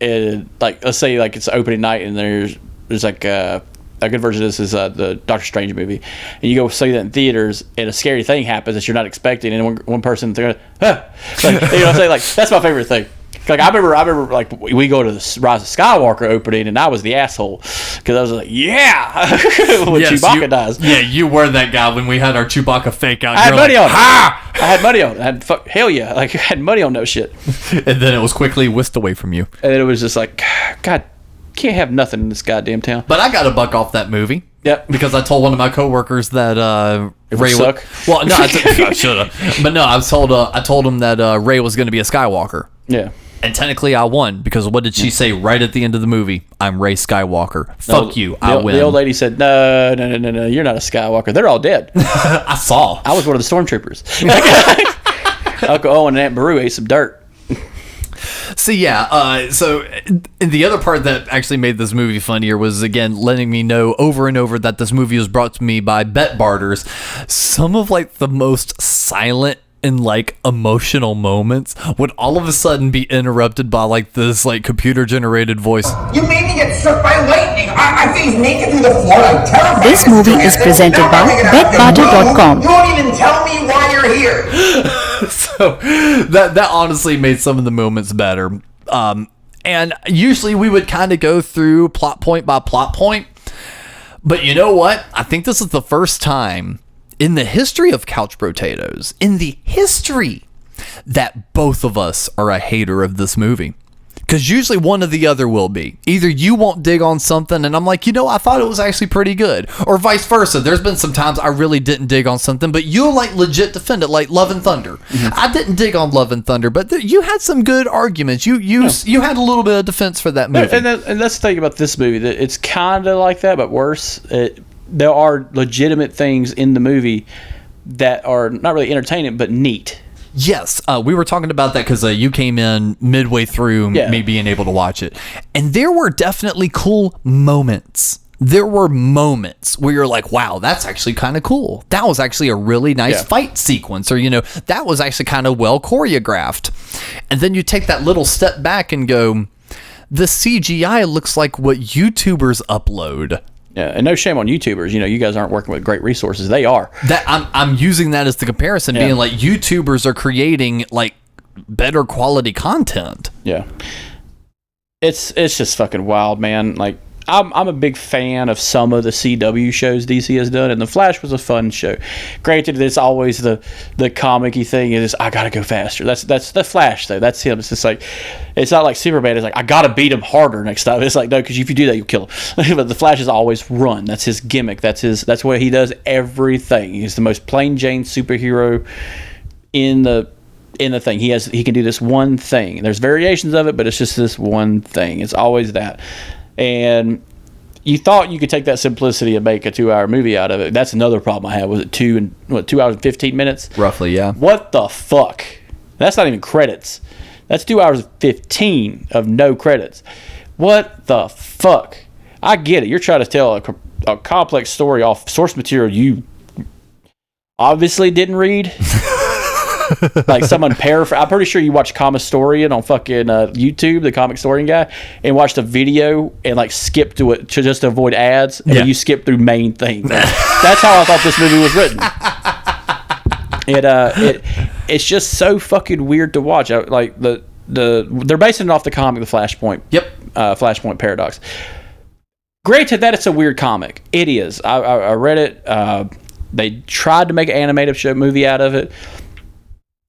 and like let's say like it's opening night and there's like a good version of this is the Doctor Strange movie, and you go see that in theaters, and a scary thing happens that you're not expecting, and one person they're going, like, you know what I'm saying? Like that's my favorite thing. Like I remember like we go to the Rise of Skywalker opening, and I was the asshole because I was like, yeah, when Chewbacca dies. Yeah, you were that guy when we had our Chewbacca fake out. I had money on it. I had money on it. Hell yeah, like I had money on that shit. And then it was quickly whisked away from you. And it was just like, God, can't have nothing in this goddamn town. But I got a buck off that movie. Yep. Because I told one of my coworkers that Ray suck. Well, no, I should have. But no, I told him that Ray was going to be a Skywalker. Yeah. And technically, I won because what did she say right at the end of the movie? I'm Ray Skywalker. Fuck you. I win. The old lady said, No. You're not a Skywalker. They're all dead. I saw. I was one of the stormtroopers. Uncle Owen and Aunt Beru ate some dirt. So yeah, so the other part that actually made this movie funnier was, again, letting me know over and over that this movie was brought to me by Bet Barters. Some of like the most silent and like emotional moments would all of a sudden be interrupted by like this like computer generated voice. You made me get struck by lightning. I phased naked through the floor. I'm terrified. This movie is presented by betbarter.com. You won't even tell me why you're here. So that honestly made some of the moments better. And usually we would kind of go through plot point by plot point. But you know what? I think this is the first time in the history of Couch Potatoes, that both of us are a hater of this movie. Because usually one or the other will be. Either you won't dig on something and I'm like, I thought it was actually pretty good. Or vice versa. There's been some times I really didn't dig on something, but you'll like legit defend it, like Love and Thunder. Mm-hmm. I didn't dig on Love and Thunder, but you had some good arguments. You had a little bit of defense for that movie. And that's the thing about this movie. That it's kind of like that, but worse. There are legitimate things in the movie that are not really entertaining, but neat. Yes, we were talking about that because you came in midway through me being able to watch it. And there were definitely cool moments. There were moments where you're like, wow, that's actually kind of cool. That was actually a really nice fight sequence. Or, that was actually kind of well choreographed. And then you take that little step back and go, the CGI looks like what YouTubers upload. Yeah, and no shame on YouTubers. You guys aren't working with great resources. They are. That I'm using that as the comparison, being like YouTubers are creating like better quality content. Yeah, it's just fucking wild, man. Like I'm a big fan of some of the CW shows DC has done, and The Flash was a fun show. Granted, it's always the comic-y thing is I gotta go faster. That's the Flash though. That's him. It's just like it's not like Superman. It's like I gotta beat him harder next time. It's like no, because if you do that, you'll kill him. But the Flash is always run. That's his gimmick. That's what he does. Everything. He's the most plain Jane superhero in the thing. He can do this one thing. There's variations of it, but it's just this one thing. It's always that. And you thought you could take that simplicity and make a 2-hour movie out of it. That's another problem I had. Was it 2 hours and 15 minutes? Roughly, yeah. What the fuck? That's not even credits. That's 2 hours and 15 of no credits. What the fuck? I get it. You're trying to tell a complex story off source material you obviously didn't read. Like someone paraphrase. I'm pretty sure you watched Comistorian on fucking YouTube, the comic historian guy, and watched a video and like skipped to it to just avoid ads, and then you skip through main things. That's how I thought this movie was written. It's just so fucking weird to watch. Like they're basing it off the comic, the Flashpoint. Yep. Flashpoint Paradox. Granted that it's a weird comic. It is. I read it. They tried to make an animated movie out of it.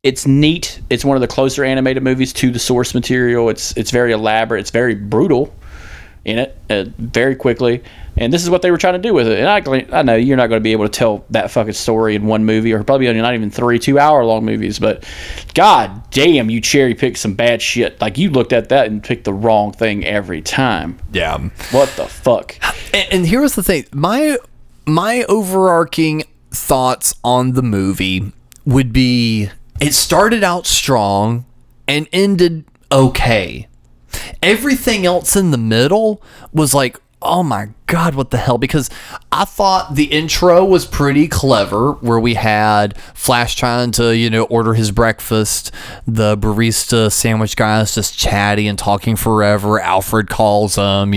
It's neat. It's one of the closer animated movies to the source material. It's very elaborate. It's very brutal in it, very quickly. And this is what they were trying to do with it. And I know you're not going to be able to tell that fucking story in one movie, or probably not even 3 2-hour-long movies. But god damn, you cherry picked some bad shit. Like you looked at that and picked the wrong thing every time. Yeah. What the fuck? And here's the thing. My overarching thoughts on the movie would be, it started out strong and ended okay. Everything else in the middle was like, oh my God, what the hell? Because I thought the intro was pretty clever, where we had Flash trying to, order his breakfast. The barista sandwich guy is just chatty and talking forever. Alfred calls him,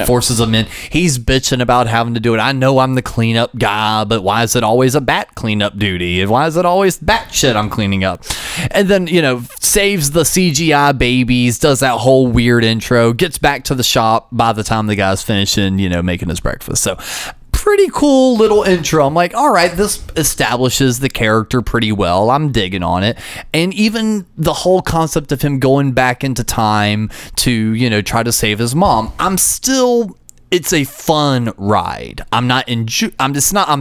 forces him in. He's bitching about having to do it. I know I'm the cleanup guy, but why is it always a bat cleanup duty? And why is it always bat shit I'm cleaning up? And then, saves the CGI babies, does that whole weird intro, gets back to the shop by the time the guy's finishing, making his breakfast. So pretty cool little intro. I'm like, all right, this establishes the character pretty well. I'm digging on it. And even the whole concept of him going back into time to, try to save his mom. It's a fun ride. I'm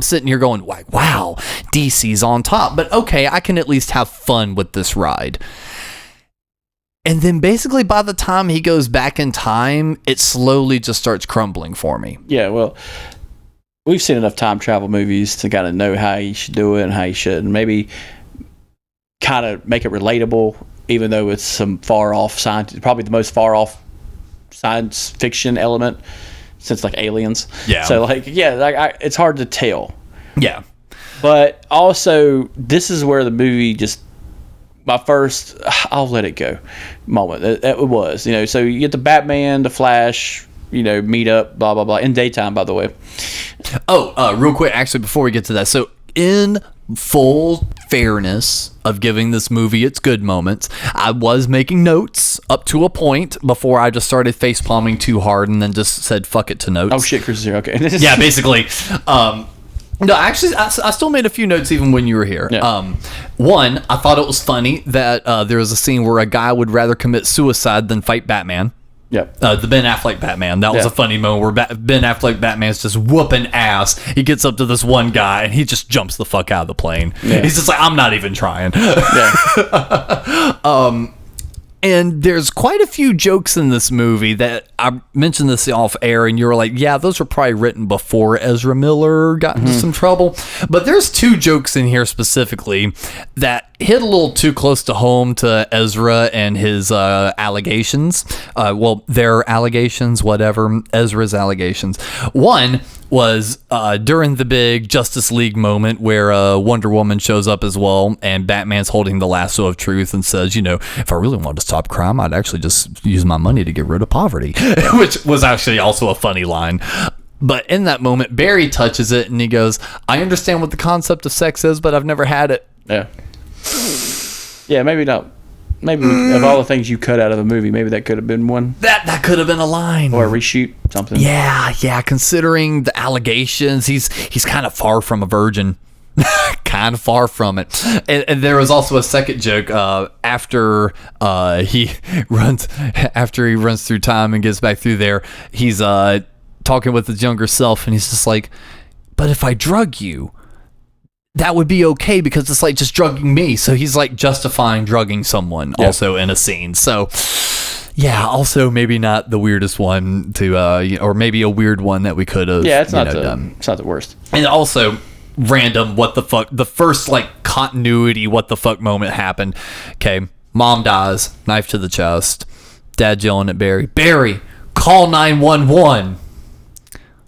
sitting here going like, wow, DC's on top, but okay, I can at least have fun with this ride. And then basically by the time he goes back in time, it slowly just starts crumbling for me. Yeah, well, we've seen enough time travel movies to kind of know how you should do it and how you shouldn't. Maybe kind of make it relatable, even though it's some far off science, probably the most far off science fiction element since like Aliens. Yeah. So it's hard to tell. Yeah. But also, this is where the movie just, my first I'll let it go moment. It was, so you get the Batman, the Flash, meet up, blah blah blah, in daytime, by the way. Real quick, actually, before we get to that, so in full fairness of giving this movie its good moments, I was making notes up to a point before I just started face palming too hard and then just said fuck it to notes. Oh shit, Chris is here. Okay. Yeah, basically. No, actually, I still made a few notes even when you were here. Yeah. One, I thought it was funny that there was a scene where a guy would rather commit suicide than fight Batman. Yep. The Ben Affleck Batman. That was a funny moment where Ben Affleck Batman's just whooping ass. He gets up to this one guy and he just jumps the fuck out of the plane. Yeah. He's just like, I'm not even trying. Yeah. And there's quite a few jokes in this movie that I mentioned this off air, and you were like, yeah, those were probably written before Ezra Miller got into some trouble. But there's 2 jokes in here specifically that hit a little too close to home to Ezra and his allegations. Their allegations, whatever, Ezra's allegations. One was during the big Justice League moment where Wonder Woman shows up as well, and Batman's holding the lasso of truth and says, if I really wanted to stop crime, I'd actually just use my money to get rid of poverty, which was actually also a funny line. But in that moment, Barry touches it and he goes, I understand what the concept of sex is, but I've never had it. Yeah. Yeah, maybe not maybe of all the things you cut out of the movie, maybe that could have been one. That could have been a line. Or a reshoot, something. Yeah. Considering the allegations, he's kind of far from a virgin. Kind of far from it. And there was also a second joke after he runs through time and gets back through there. He's talking with his younger self, and he's just like, but if I drug you, that would be okay because it's like just drugging me. So he's like justifying drugging someone also in a scene. So yeah, also maybe not the weirdest one to or maybe a weird one that we could have it's not the worst. And also random what the fuck, the first like continuity what the fuck moment happened. Okay, mom dies, knife to the chest, dad yelling at Barry, call 911.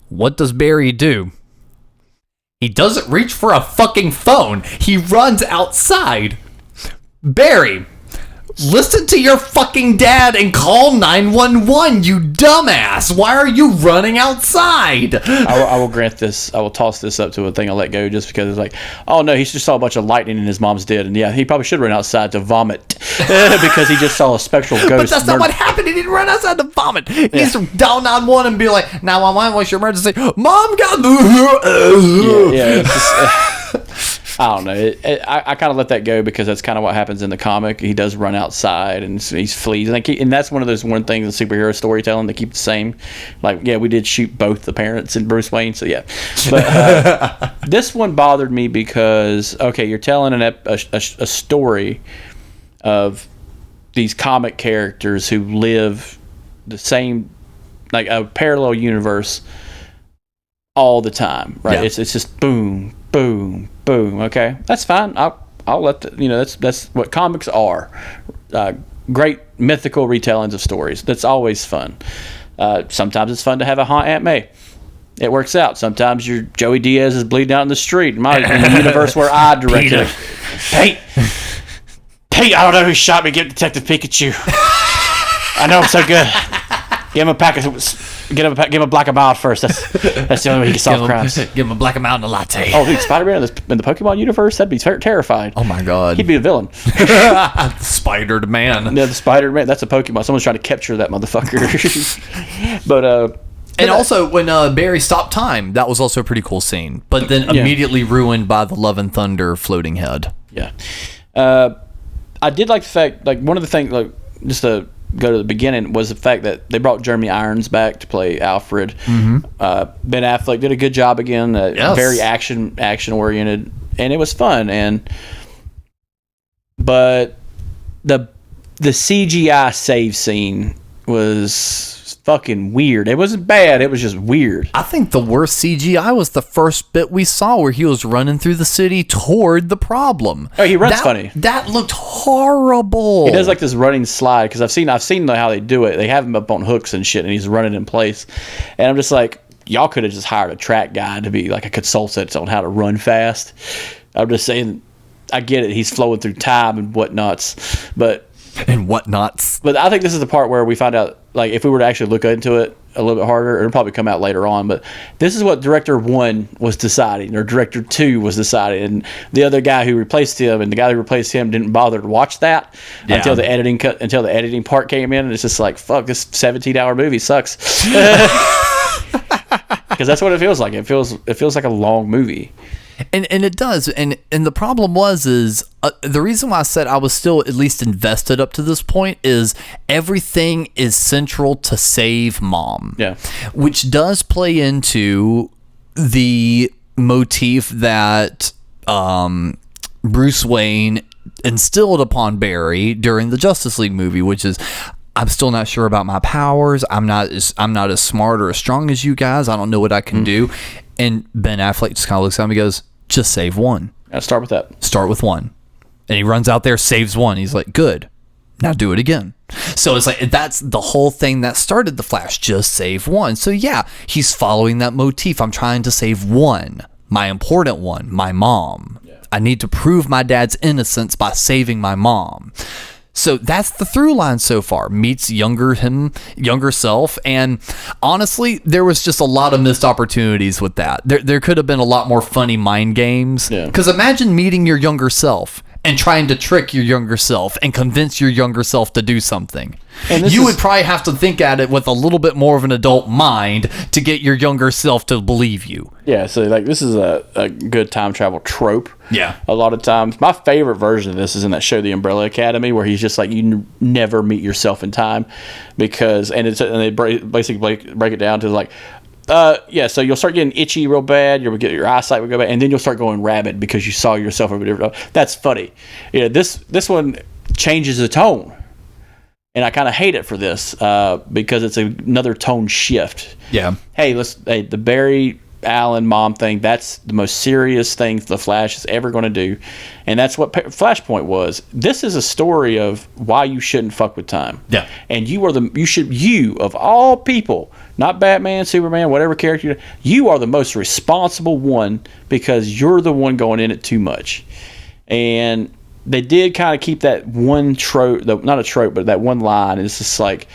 What does Barry do? He doesn't reach for a fucking phone. He runs outside. Barry, listen to your fucking dad and call 911, you dumbass. Why are you running outside? I will grant this. I will toss this up to a thing I'll let go just because it's like, oh no, he just saw a bunch of lightning and his mom's dead. And yeah, he probably should run outside to vomit because he just saw a spectral ghost. But that's not what happened. He didn't run outside to vomit. He needs to dial 911 and be like, 911, what's your emergency? Mom got the... Yeah. It's just, I don't know. I kind of let that go because that's kind of what happens in the comic. He does run outside and he flees, and that's one of those things in superhero storytelling they keep the same. Like, yeah, we did shoot both the parents in Bruce Wayne, so yeah. But this one bothered me because you're telling a story of these comic characters who live the same, like a parallel universe all the time, right? Yeah. It's just boom, boom, boom. Okay, that's fine. I'll let that's what comics are. Great mythical retellings of stories. That's always fun. Sometimes it's fun to have a haunt Aunt May. It works out. Sometimes your Joey Diaz is bleeding out in the street. In the universe where I directed it. Pete, I don't know who shot me. Get Detective Pikachu. I know him so good. Give him a pack of. Give him a black and mild first. That's the only way he can solve crimes. Give him a black and mild and a latte. Oh, dude, Spider-Man in the Pokemon universe, that'd be terrified. Oh my god, he'd be a villain. Spider-Man. Yeah, the Spider-Man. That's a Pokemon. Someone's trying to capture that motherfucker. But and also when Barry stopped time, that was also a pretty cool scene. But then immediately ruined by the Love and Thunder floating head. Yeah, I did like the fact, like one of the things, like just to go to the beginning, was the fact that they brought Jeremy Irons back to play Alfred. Mm-hmm. Ben Affleck did a good job again. Very action oriented, and it was fun. But the CGI save scene was fucking weird. It wasn't bad. It was just weird. I think the worst CGI was the first bit we saw where he was running through the city toward the problem. Oh, he runs funny. That looked horrible. He does like this running slide because I've seen how they do it. They have him up on hooks and shit, and he's running in place. And I'm just like, y'all could have just hired a track guy to be like a consultant on how to run fast. I'm just saying, I get it. He's flowing through time and whatnots, but I think this is the part where we find out, like, if we were to actually look into it a little bit harder, it'll probably come out later on, but this is what director 1 was deciding, or director 2 was deciding, and the other guy who replaced him and the guy who replaced him didn't bother to watch that until the editing part came in, and it's just like, fuck, this 17-hour movie sucks. Because that's what it feels like. It feels like a long movie. And it does, and the problem is the reason why I said I was still at least invested up to this point is everything is central to save mom. Yeah, which does play into the motif that Bruce Wayne instilled upon Barry during the Justice League movie, which is, I'm still not sure about my powers. I'm not as smart or as strong as you guys. I don't know what I can do. And Ben Affleck just kind of looks at him and goes, just save one. Start with that. Start with one. And he runs out there, saves one. He's like, good. Now do it again. So it's like, that's the whole thing that started the Flash. Just save one. So yeah, he's following that motif. I'm trying to save one. My important one. My mom. Yeah. I need to prove my dad's innocence by saving my mom. So that's the through line so far. Meets younger self, and honestly, there was just a lot of missed opportunities with that. There could have been a lot more funny mind games. Because imagine meeting your younger self and trying to trick your younger self and convince your younger self to do something. And you would probably have to think at it with a little bit more of an adult mind to get your younger self to believe you. Yeah, so like this is a good time travel trope. Yeah. A lot of times. My favorite version of this is in that show, The Umbrella Academy, where he's just like, you never meet yourself in time because, and they basically break it down to like, so you'll start getting itchy real bad. You'll get your eyesight will go bad, and then you'll start going rabid because you saw yourself over different. That's funny. Yeah, this one changes the tone, and I kind of hate it for this because it's another tone shift. Yeah. Hey, the Barry Allen mom thing. That's the most serious thing the Flash is ever going to do, and that's what Flashpoint was. This is a story of why you shouldn't fuck with time. Yeah. And you of all people. Not Batman, Superman, whatever character. You are the most responsible one because you're the one going in it too much. And they did kind of keep that one trope, not a trope, but that one line. It's just like,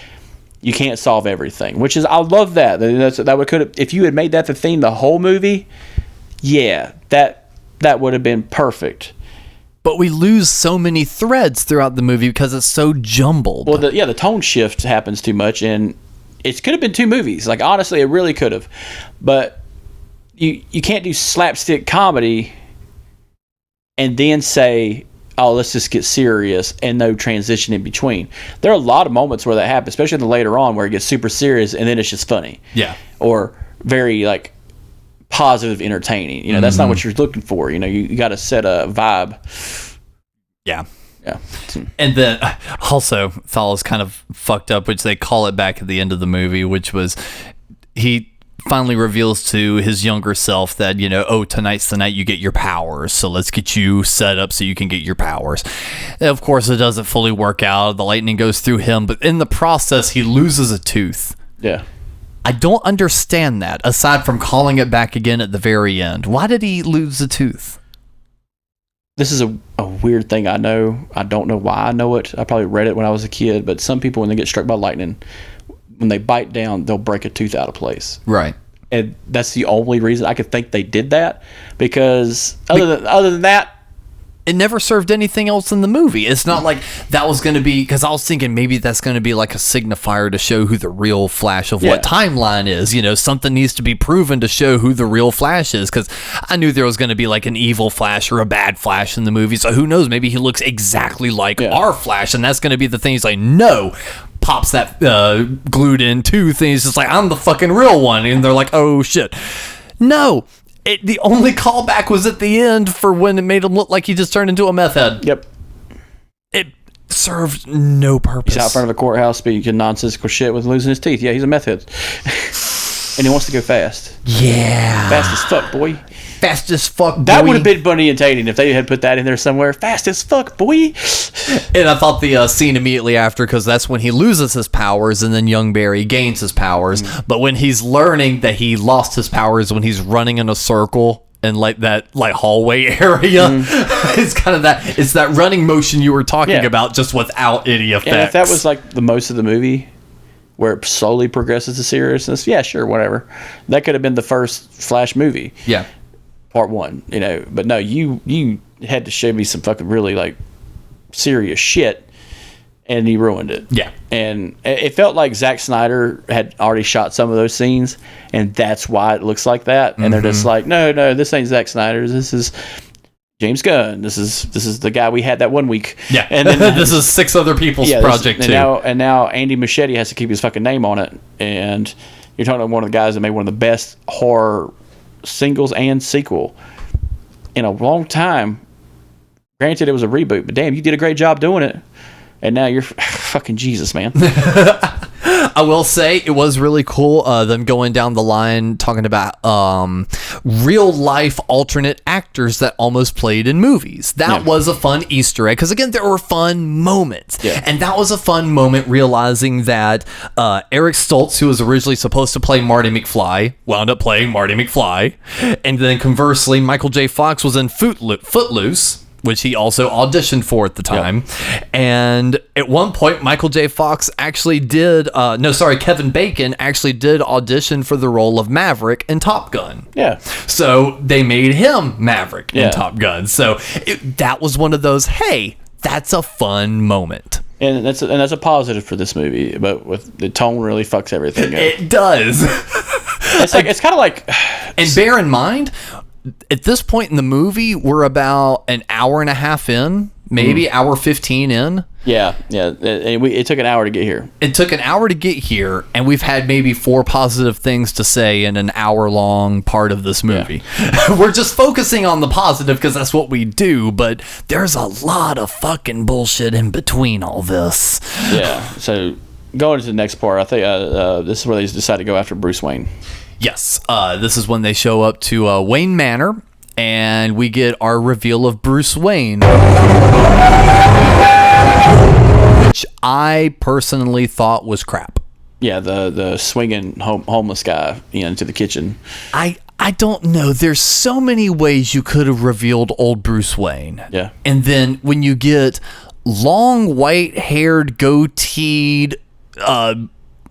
you can't solve everything, which is, I love that. If you had made that the theme the whole movie, yeah, that would have been perfect. But we lose so many threads throughout the movie because it's so jumbled. Well, the tone shift happens too much, and it could have been 2 movies. Like, honestly, it really could have. But you can't do slapstick comedy and then say, oh, let's just get serious and no transition in between. There are a lot of moments where that happens, especially later on where it gets super serious and then it's just funny. Yeah. Or very, like, positive entertaining. That's not what you're looking for. You got to set a vibe. Yeah. Yeah. And then also thought it was kind of fucked up, which they call it back at the end of the movie, which was he finally reveals to his younger self that, tonight's the night you get your powers. So let's get you set up so you can get your powers. And of course, it doesn't fully work out. The lightning goes through him, but in the process, he loses a tooth. Yeah. I don't understand that, aside from calling it back again at the very end. Why did he lose a tooth? This is a weird thing I know. I don't know why I know it. I probably read it when I was a kid, but some people, when they get struck by lightning, when they bite down, they'll break a tooth out of place. Right. And that's the only reason I could think they did that, because other than that, it never served anything else in the movie. It's not like that was going to be, because I was thinking maybe that's going to be like a signifier to show who the real Flash of what timeline is. Something needs to be proven to show who the real Flash is, because I knew there was going to be like an evil Flash or a bad Flash in the movie. So who knows? Maybe he looks exactly like our Flash, and that's going to be the thing. He's like, no. Pops that glued in tooth, and he's just like, I'm the fucking real one. And they're like, oh shit. No. The only callback was at the end for when it made him look like he just turned into a meth head. Yep. It served no purpose. He's out front of a courthouse speaking nonsensical shit with losing his teeth. Yeah, he's a meth head. And he wants to go fast. Yeah. Fast as fuck, boy. Fast as fuck, boy. That would have been funny and entertaining if they had put that in there somewhere. Fast as fuck, boy. And I thought the scene immediately after, because that's when he loses his powers and then young Barry gains his powers. But when he's learning that he lost his powers, when he's running in a circle and like that hallway area, it's kind of that, it's that running motion you were talking about, just without any effects. And if that was like the most of the movie, where it slowly progresses to seriousness, yeah, sure, whatever. That could have been the first Flash movie. Yeah. Part 1, but no, you had to show me some fucking really like serious shit, and he ruined it. Yeah. And it felt like Zack Snyder had already shot some of those scenes, and that's why it looks like that. And they're just like, no, this ain't Zack Snyder's. This is James Gunn. This is the guy we had that one week. Yeah. And then this is 6 other people's project too. And now Andy Muschietti has to keep his fucking name on it. And you're talking about one of the guys that made one of the best horror singles and sequel in a long time. Granted, it was a reboot, but damn, you did a great job doing it. And now you're fucking Jesus, man. I will say it was really cool, them going down the line talking about real life alternate actors that almost played in movies. That was a fun Easter egg, because again, there were fun moments. Yeah. And that was a fun moment, realizing that Eric Stoltz, who was originally supposed to play Marty McFly, wound up playing Marty McFly. And then conversely, Michael J. Fox was in Footloose, which he also auditioned for at the time. Yep. And at one point, Michael J. Fox actually did, Kevin Bacon actually did audition for the role of Maverick in Top Gun. Yeah. So they made him Maverick in Top Gun. So that was one of those, hey, that's a fun moment. And that's a positive for this movie, but with the tone really fucks everything up. It does. It's kind of like, and bear in mind, at this point in the movie, we're about an hour and a half in, maybe hour 15 in. Yeah. It took an hour to get here. It took an hour to get here, and we've had maybe 4 positive things to say in an hour-long part of this movie. Yeah. We're just focusing on the positive because that's what we do, but there's a lot of fucking bullshit in between all this. Yeah, so going to the next part, I think this is where they decide to go after Bruce Wayne. Yes, this is when they show up to Wayne Manor, and we get our reveal of Bruce Wayne, which I personally thought was crap. Yeah, the swinging homeless guy into the kitchen. I don't know. There's so many ways you could have revealed old Bruce Wayne. Yeah. And then when you get long, white-haired, goateed,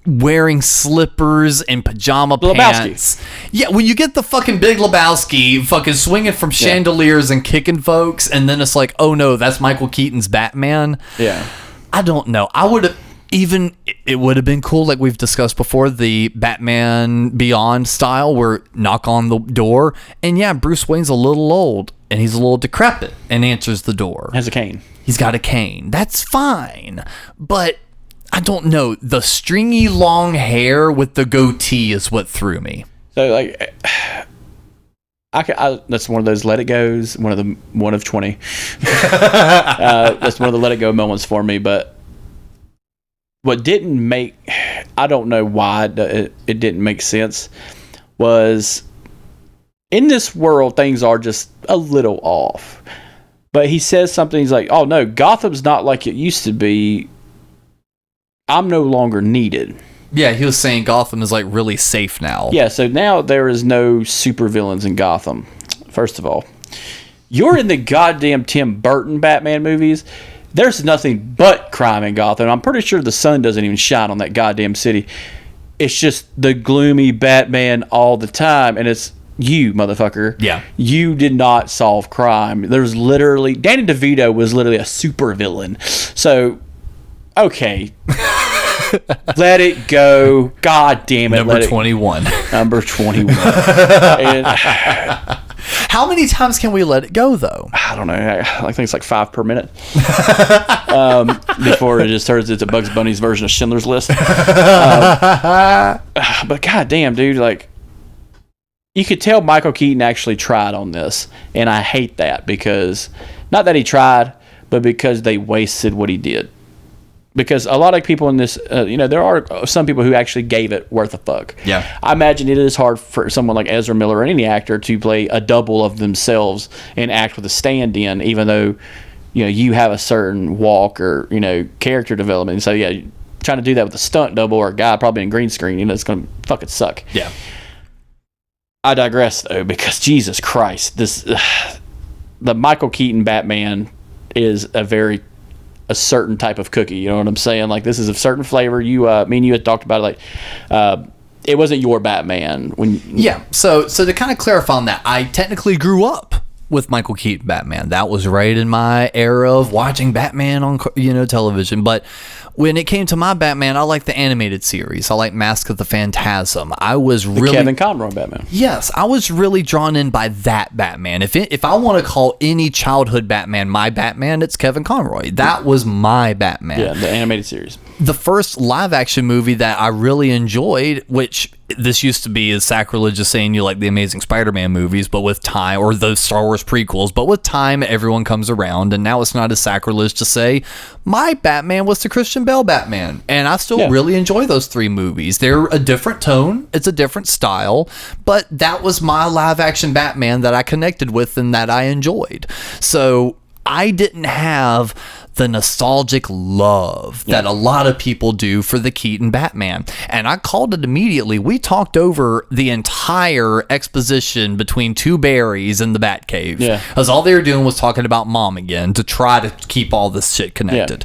wearing slippers and pajama pants. Yeah, when you get the fucking Big Lebowski fucking swinging from chandeliers and kicking folks, and then it's like, oh no, that's Michael Keaton's Batman. Yeah. I don't know. I would have it would have been cool, like we've discussed before, the Batman Beyond style where knock on the door, and yeah, Bruce Wayne's a little old and he's a little decrepit and answers the door. Has a cane. He's got a cane. That's fine. But I don't know. The stringy long hair with the goatee is what threw me. So like, that's one of those let it goes. One of 20. That's one of the let it go moments for me. But what didn't make, I don't know why it didn't make sense, was in this world things are just a little off. But he says something. He's like, "Oh no, Gotham's not like it used to be. I'm no longer needed." Yeah, he was saying Gotham is like really safe now. Yeah, so now there is no supervillains in Gotham. First of all, you're in the goddamn Tim Burton Batman movies. There's nothing but crime in Gotham. I'm pretty sure the sun doesn't even shine on that goddamn city. It's just the gloomy Batman all the time, and it's you, motherfucker. Yeah. You did not solve crime. There's literally Danny DeVito was literally a supervillain. So, okay. Let it go. God damn it. Number 21. Number 21. And, how many times can we let it go, though? I don't know. I think it's like 5 per minute. Before it just turns into Bugs Bunny's version of Schindler's List. But god damn, dude, like, you could tell Michael Keaton actually tried on this. And I hate that because, not that he tried, but because they wasted what he did. Because a lot of people in this, there are some people who actually gave it worth a fuck. Yeah. I imagine it is hard for someone like Ezra Miller or any actor to play a double of themselves and act with a stand-in, even though, you have a certain walk or, character development. And so, yeah, trying to do that with a stunt double or a guy probably in green screen, it's going to fucking suck. Yeah. I digress, though, because Jesus Christ, the Michael Keaton Batman is a certain type of cookie, you know what I'm saying? Like, this is a certain flavor. Me and you had talked about it, like, it wasn't your Batman. So to kind of clarify on that, I technically grew up with Michael Keaton Batman. That was right in my era of watching Batman on television. But when it came to my Batman, I liked the animated series. I liked Mask of the Phantasm. I was really Kevin Conroy Batman. Yes, I was really drawn in by that Batman. If I want to call any childhood Batman my Batman, it's Kevin Conroy. That was my Batman. Yeah, the animated series. The first live action movie that I really enjoyed, which this used to be as sacrilegious saying you like the Amazing Spider-Man movies, but with time, or the Star Wars prequels, but with time, everyone comes around, and now it's not as sacrilege to say my Batman was the Christian Bale Batman, and I still really enjoy those 3 movies. They're a different tone, it's a different style, but that was my live action Batman that I connected with and that I enjoyed. So I didn't have the nostalgic love that a lot of people do for the Keaton Batman. And I called it immediately. We talked over the entire exposition between two Barrys in the Batcave. Yeah. Because all they were doing was talking about Mom again to try to keep all this shit connected.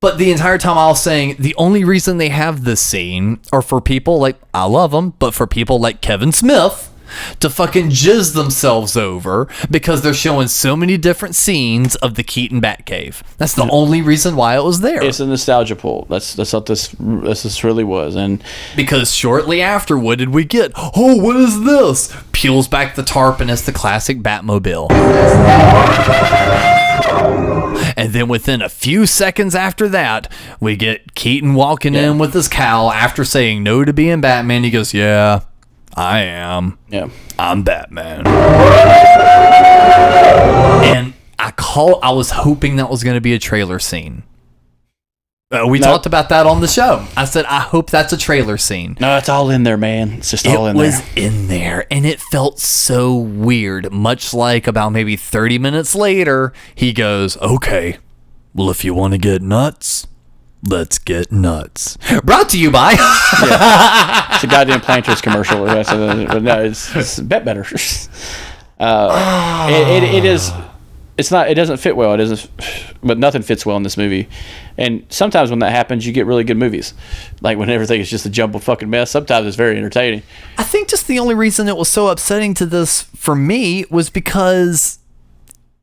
But the entire time I was saying the only reason they have this scene are for people like, I love them, but for people like Kevin Smith to fucking jizz themselves over because they're showing so many different scenes of the Keaton Batcave. That's the only reason why it was there. It's a nostalgia pull. That's what this really was. And because shortly after, what did we get? Oh, what is this? Peels back the tarp and it's the classic Batmobile. And then within a few seconds after that, we get Keaton walking in with his cowl after saying no to being Batman. He goes, yeah, I am. Yeah. I'm Batman. And I was hoping that was going to be a trailer scene. We talked about that on the show. I said, I hope that's a trailer scene. No, it's all in there, man. It's just all in there. It was in there, and it felt so weird. Much like about maybe 30 minutes later, he goes, okay, well, if you want to get nuts, let's get nuts. Brought to you by... It's a goddamn Planters commercial. But no, it's bet better. It is... It's not. It doesn't fit well. It doesn't. But nothing fits well in this movie. And sometimes when that happens, you get really good movies. Like when everything is just a jumbled fucking mess. Sometimes it's very entertaining. I think just the only reason it was so upsetting to this for me was because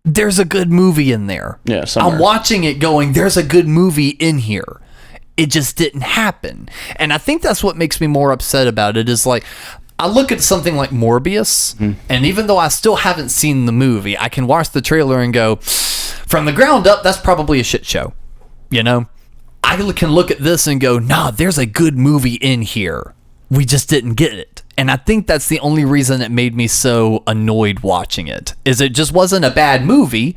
there's a good movie in there. Yeah, somewhere. I'm watching it going, there's a good movie in here. It just didn't happen. And I think that's what makes me more upset about it is like, I look at something like Morbius, and even though I still haven't seen the movie, I can watch the trailer and go, from the ground up, that's probably a shit show. You know? I can look at this and go, nah, there's a good movie in here. We just didn't get it. And I think that's the only reason it made me so annoyed watching it, is it just wasn't a bad movie.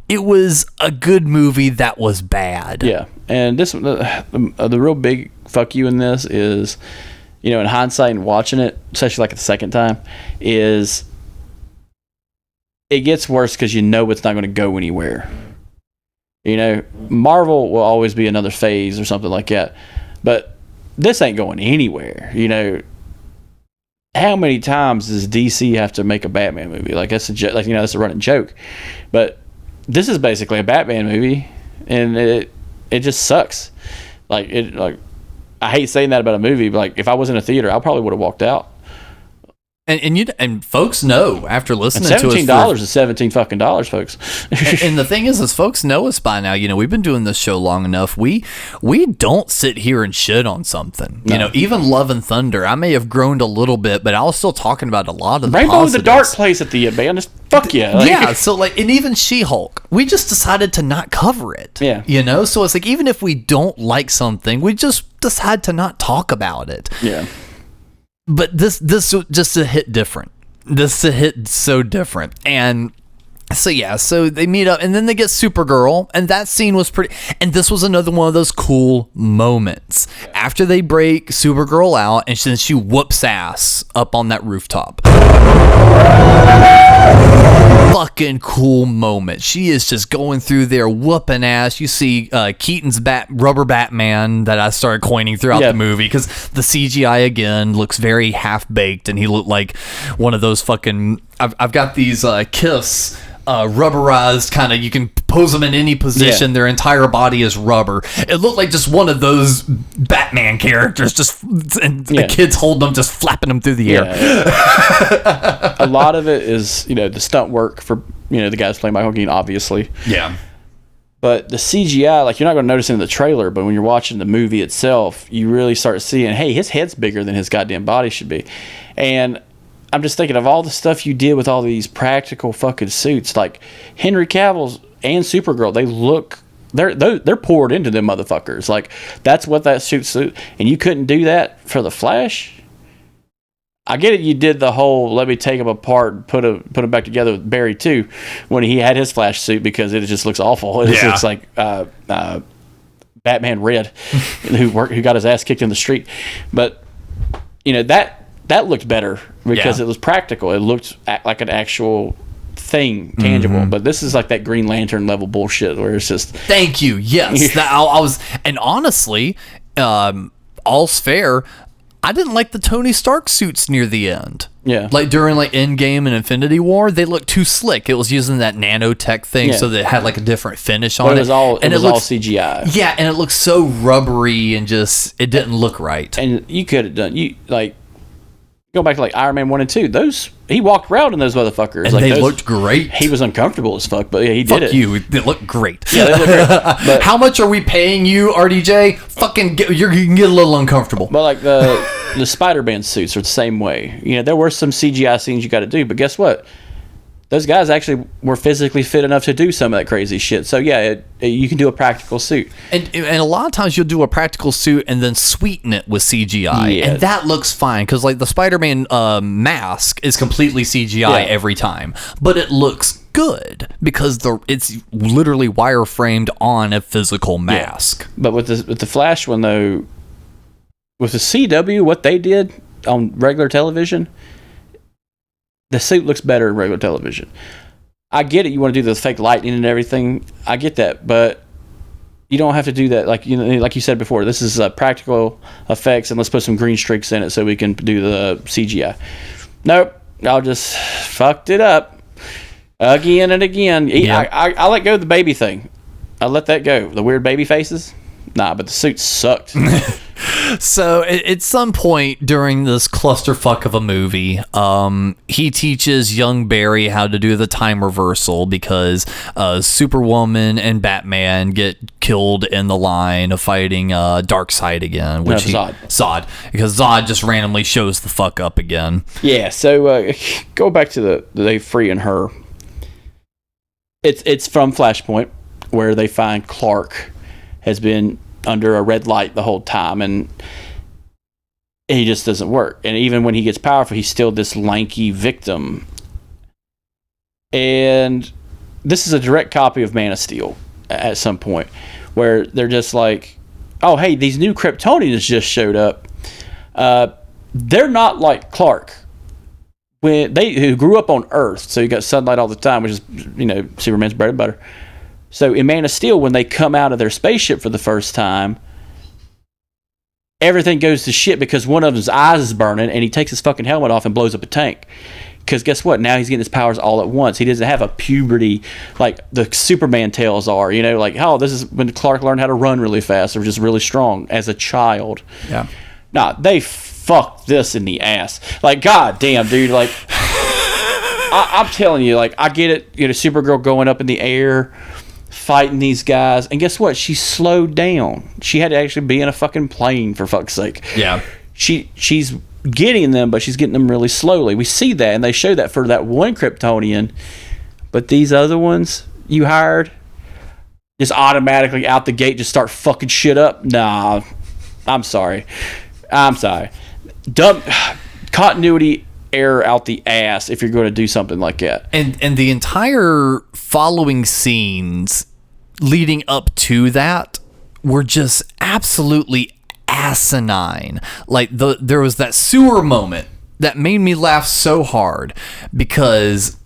It was a good movie that was bad. Yeah. And this, the real big fuck you in this is... You know, in hindsight and watching it, especially like the second time, is it gets worse because you know it's not going to go anywhere. You know, Marvel will always be another phase or something like that, but this ain't going anywhere. You know, how many times does DC have to make a Batman movie? Like that's that's a running joke, but this is basically a Batman movie, and it just sucks. I hate saying that about a movie, but like if I was in a theater, I probably would have walked out. And folks know after listening to us. $17 is $17 folks. and the thing is folks know us by now. You know, we've been doing this show long enough. We don't sit here and shit on something. No. You know, even Love and Thunder, I may have groaned a little bit, but I was still talking about a lot of the Rainbow in the Dark place at the end, man. Just fuck yeah. Yeah, so like, and even She-Hulk, we just decided to not cover it. Yeah. You know, so it's like, even if we don't like something, we just decide to not talk about it. Yeah. But this just a hit different. This a hit so different. And so yeah, so they meet up and then they get Supergirl, and that scene was pretty, and this was another one of those cool moments. After they break Supergirl out and she whoops ass up on that rooftop. Fucking cool moment. She is just going through there whooping ass. You see Keaton's rubber Batman that I started coining throughout the movie, because the CGI again looks very half-baked, and he looked like one of those fucking... I've got these Kiss rubberized kind of, you can pose them in any position, their entire body is rubber. It looked like just one of those Batman characters, just the kids holding them, just flapping them through the air. A lot of it is, you know, the stunt work for, you know, the guys playing Michael Keaton, obviously. Yeah. But the CGI, like, you're not going to notice it in the trailer, but when you're watching the movie itself, you really start seeing, hey, his head's bigger than his goddamn body should be. And I'm just thinking of all the stuff you did with all these practical fucking suits, like Henry Cavill's and Supergirl. They're poured into them motherfuckers. Like, that's what that suit, and you couldn't do that for the Flash. I get it. You did the whole let me take them apart and put them back together with Barry too, when he had his Flash suit, because it just looks awful. It just looks like Batman Red, who got his ass kicked in the street. But you know that looked better because it was practical. It looked like an actual thing tangible. But this is like that Green Lantern level bullshit where it's just. Thank you. Yes, I was, and honestly, all's fair. I didn't like the Tony Stark suits near the end. Yeah. Like during like Endgame and Infinity War, they looked too slick. It was using that nanotech thing, so that it had like a different finish on it. It was all CGI. Yeah, and it looked so rubbery and just it didn't look right. And you could have done go back to like Iron Man 1 and 2. Those he walked around in those motherfuckers. And like they looked great. He was uncomfortable as fuck, but yeah, he did Fuck it. you. They look great. Yeah, they look great. But, how much are we paying you, RDJ? Fucking you can get a little uncomfortable. But like the Spider-Man suits are the same way. You know, there were some CGI scenes you got to do, but guess what? Those guys actually were physically fit enough to do some of that crazy shit. So yeah, you can do a practical suit. And a lot of times you'll do a practical suit and then sweeten it with CGI. Yeah. And that looks fine because like the Spider-Man mask is completely CGI every time. But it looks good because it's literally wireframed on a physical mask. Yeah. But with the Flash one though, with the CW, what they did on regular television, the suit looks better in regular television. I get it. You want to do the fake lightning and everything. I get that, but you don't have to do that. Like like you said before, this is practical effects, and let's put some green streaks in it so we can do the CGI. Nope, y'all just fucked it up again and again. Yeah. I let go of the baby thing. I let that go. The weird baby faces. Nah, but the suit sucked. So at some point during this clusterfuck of a movie, he teaches young Barry how to do the time reversal because Superwoman and Batman get killed in the line of fighting Darkseid again, which Zod, because Zod just randomly shows the fuck up again. Yeah. So go back to they freeing her. It's from Flashpoint where they find Clark has been under a red light the whole time, and he just doesn't work. And even when he gets powerful, he's still this lanky victim. And this is a direct copy of Man of Steel at some point, where they're just like, oh, hey, these new Kryptonians just showed up. They're not like Clark. Who grew up on Earth, so you got sunlight all the time, which is, Superman's bread and butter. So in Man of Steel, when they come out of their spaceship for the first time, everything goes to shit because one of his eyes is burning and he takes his fucking helmet off and blows up a tank. Because guess what? Now he's getting his powers all at once. He doesn't have a puberty like the Superman tales are, like, oh, this is when Clark learned how to run really fast or just really strong as a child. Yeah. Nah, they fucked this in the ass. Like, god damn, dude. Like, I'm telling you, like, I get it. Supergirl going up in the air, fighting these guys, and guess what? She slowed down. She had to actually be in a fucking plane, for fuck's sake. Yeah. She's getting them, but she's getting them really slowly. We see that, and they show that for that one Kryptonian. But these other ones you hired just automatically out the gate just start fucking shit up. Nah, I'm sorry. Dumb continuity error out the ass if you're going to do something like that. And the entire following scenes leading up to that were just absolutely asinine. Like there was that sewer moment that made me laugh so hard because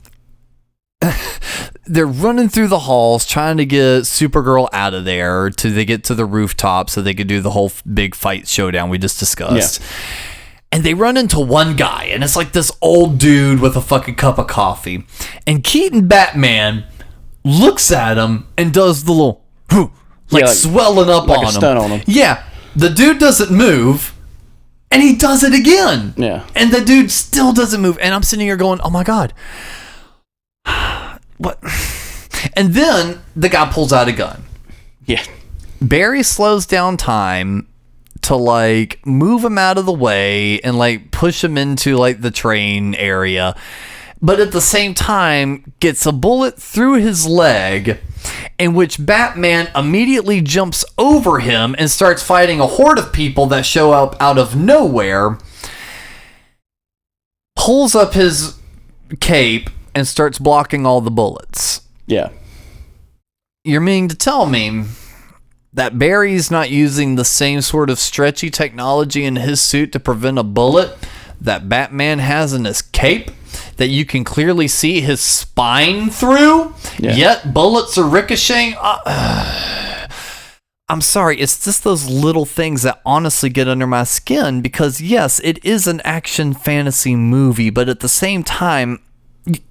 they're running through the halls trying to get Supergirl out of there till they get to the rooftop so they could do the whole big fight showdown we just discussed. Yeah. And they run into one guy, and it's like this old dude with a fucking cup of coffee. And Keaton Batman looks at him and does the little, like swelling up like on a stun on him. Yeah. The dude doesn't move, and he does it again. Yeah. And the dude still doesn't move. And I'm sitting here going, oh my God. What? And then the guy pulls out a gun. Yeah. Barry slows down time to like move him out of the way and like push him into like the train area, but at the same time gets a bullet through his leg, in which Batman immediately jumps over him and starts fighting a horde of people that show up out of nowhere, pulls up his cape and starts blocking all the bullets. Yeah. You're meaning to tell me that Barry's not using the same sort of stretchy technology in his suit to prevent a bullet that Batman has in his cape? that you can clearly see his spine through, yet bullets are ricocheting. I'm sorry, it's just those little things that honestly get under my skin, because yes, it is an action fantasy movie, but at the same time,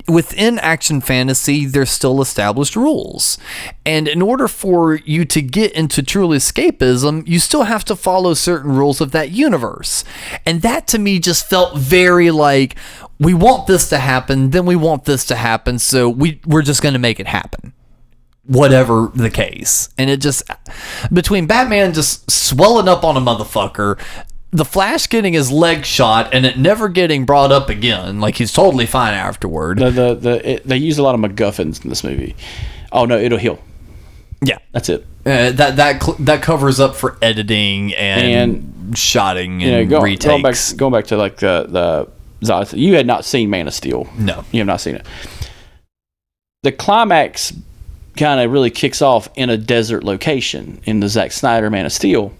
within action fantasy, there's still established rules. And in order for you to get into truly escapism, you still have to follow certain rules of that universe. And that to me just felt very like, we want this to happen, then we want this to happen, so we're just going to make it happen. Whatever the case. And it just, between Batman just swelling up on a motherfucker, the Flash getting his leg shot and it never getting brought up again, like he's totally fine afterward. They use a lot of MacGuffins in this movie. Oh no, it'll heal. Yeah, that's it. That covers up for editing and shotting and retakes. Going back to like the Zod, you had not seen Man of Steel. No, you have not seen it. The climax kind of really kicks off in a desert location in the Zack Snyder Man of Steel.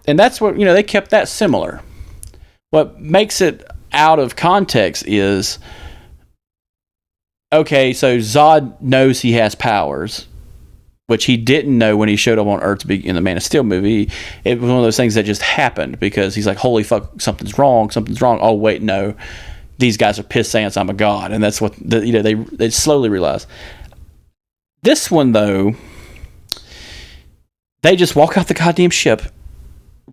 And that's what, they kept that similar. What makes it out of context is, okay, so Zod knows he has powers, which he didn't know when he showed up on Earth in the Man of Steel movie. It was one of those things that just happened because he's like, holy fuck, something's wrong. Oh, wait, no. These guys are piss ants. I'm a god. And that's what, they slowly realize. This one, though, they just walk out the goddamn ship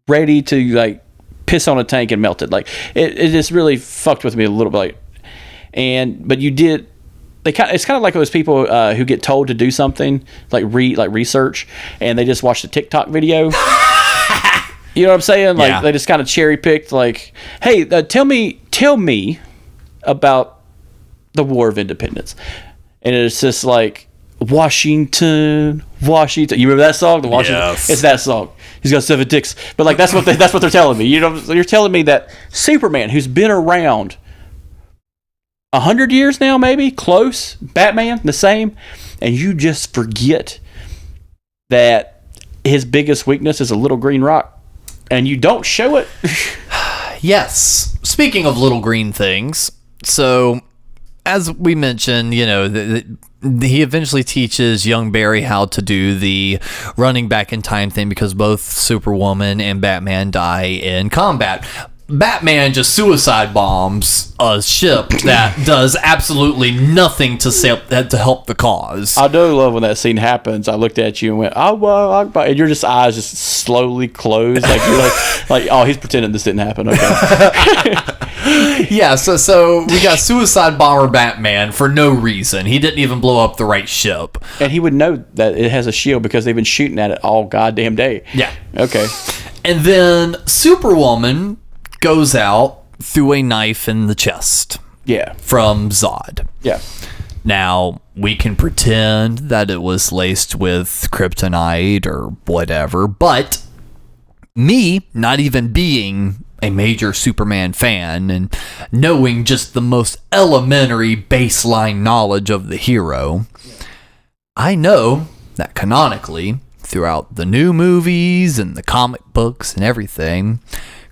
ready to, like, piss on a tank and melt it. Like, it just really fucked with me a little bit. But you did... It's kind of like those people who get told to do something, like research, and they just watch the TikTok video. You know what I'm saying? Like, they just kind of cherry-picked, like, hey, tell me about the War of Independence. And it's just like... Washington. You remember that song? Yes. It's that song. He's got 7 dicks. But like that's what they're telling me. You're telling me that Superman, who's been around 100 years now, maybe close. Batman, the same, and you just forget that his biggest weakness is a little green rock, and you don't show it. Yes. Speaking of little green things, so as we mentioned, he eventually teaches young Barry how to do the running back in time thing because both Superwoman and Batman die in combat. Batman just suicide bombs a ship that does absolutely nothing to help the cause. I do love when that scene happens. I looked at you and went, "Oh well," and your eyes just slowly closed, like you're like, "Oh, he's pretending this didn't happen." Okay. Yeah. So we got suicide bomber Batman for no reason. He didn't even blow up the right ship, and he would know that it has a shield because they've been shooting at it all goddamn day. Yeah. Okay. And then Superwoman goes out through a knife in the chest. Yeah. From Zod. Yeah. Now, we can pretend that it was laced with kryptonite or whatever, but me, not even being a major Superman fan and knowing just the most elementary baseline knowledge of the hero, I know that canonically, throughout the new movies and the comic books and everything,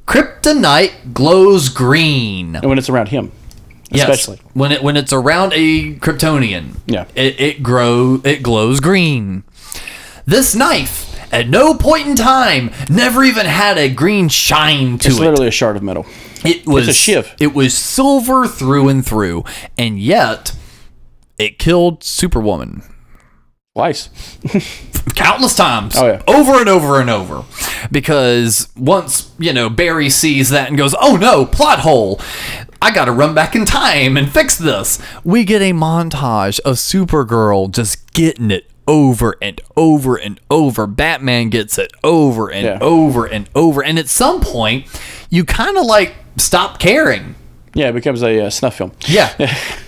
kryptonite glows green. And when it's around him, especially. Yes, when it's around a Kryptonian, it glows green. This knife, at no point in time, never even had a green shine to it. It's literally a shard of metal. It's a shiv. It was silver through and through, and yet it killed Superwoman. Twice. Countless times. Oh, yeah. Over and over and over. Because once, Barry sees that and goes, oh no, plot hole. I gotta run back in time and fix this. We get a montage of Supergirl just getting it over and over and over. Batman gets it over and over and over. And at some point, you kind of stop caring. Yeah, it becomes a snuff film. Yeah.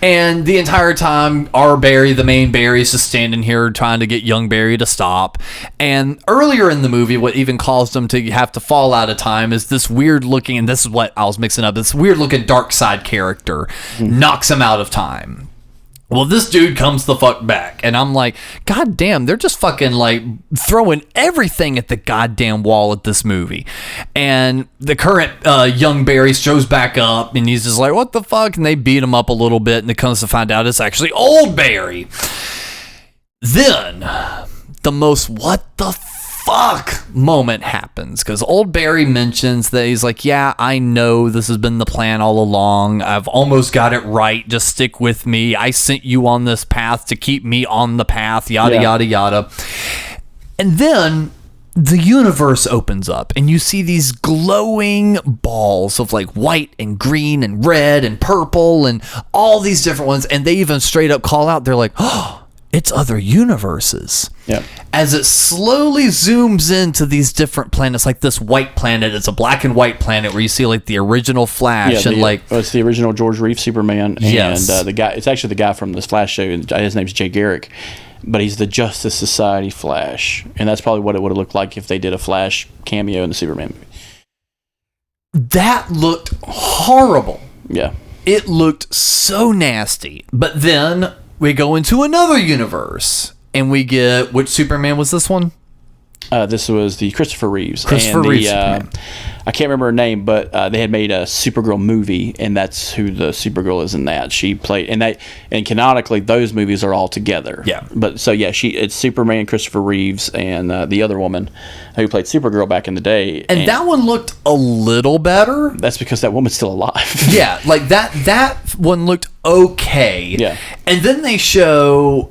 And the entire time, our Barry, the main Barry, is just standing here trying to get young Barry to stop. And earlier in the movie, what even caused him to have to fall out of time is this weird looking, and this is what I was mixing up, this weird looking Darkseid character knocks him out of time. Well, this dude comes the fuck back, and I'm like, God damn, they're just fucking like throwing everything at the goddamn wall at this movie. And the current young Barry shows back up, and he's just like, what the fuck? And they beat him up a little bit, and it comes to find out it's actually old Barry. Then the most what the fuck moment happens, because old Barry mentions that he's like, yeah, I know this has been the plan all along. I've almost got it right. Just stick with me. I sent you on this path to keep me on the path, yada, yada, yada. And then the universe opens up, and you see these glowing balls of like white and green and red and purple and all these different ones. And they even straight up call out, they're like, oh, it's other universes. Yeah. As it slowly zooms into these different planets, like this white planet, it's a black and white planet where you see like the original Flash and like it's the original George Reeves Superman, yes. And the guy, it's actually the guy from this Flash show. His name's Jay Garrick, but he's the Justice Society Flash, and that's probably what it would have looked like if they did a Flash cameo in the Superman movie. That looked horrible. Yeah, it looked so nasty. But then we go into another universe, and we get, which Superman was this one? This was the Christopher Reeves. Reeves. I can't remember her name, but they had made a Supergirl movie, and that's who the Supergirl is in that. She played, and canonically, those movies are all together. Yeah. But so yeah, it's Superman, Christopher Reeves, and the other woman who played Supergirl back in the day. And that one looked a little better. That's because that woman's still alive. Yeah, like that one looked okay. Yeah. And then they show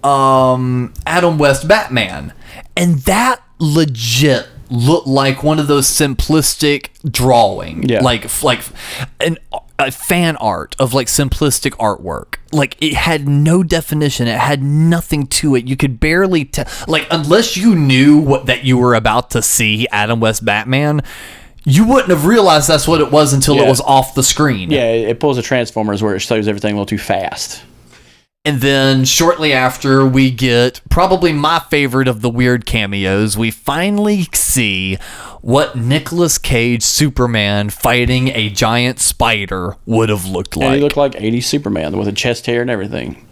Adam West Batman, and that legit looked like one of those simplistic drawing, like a fan art of like simplistic artwork. Like it had no definition, it had nothing to it. You could barely tell, like, unless you knew that you were about to see Adam West Batman, you wouldn't have realized that's what it was until it was off the screen. Yeah, it pulls a Transformers where it shows everything a little too fast. And then shortly after, we get probably my favorite of the weird cameos. We finally see what Nicolas Cage Superman fighting a giant spider would have looked like. And he looked like 80s Superman with a chest hair and everything.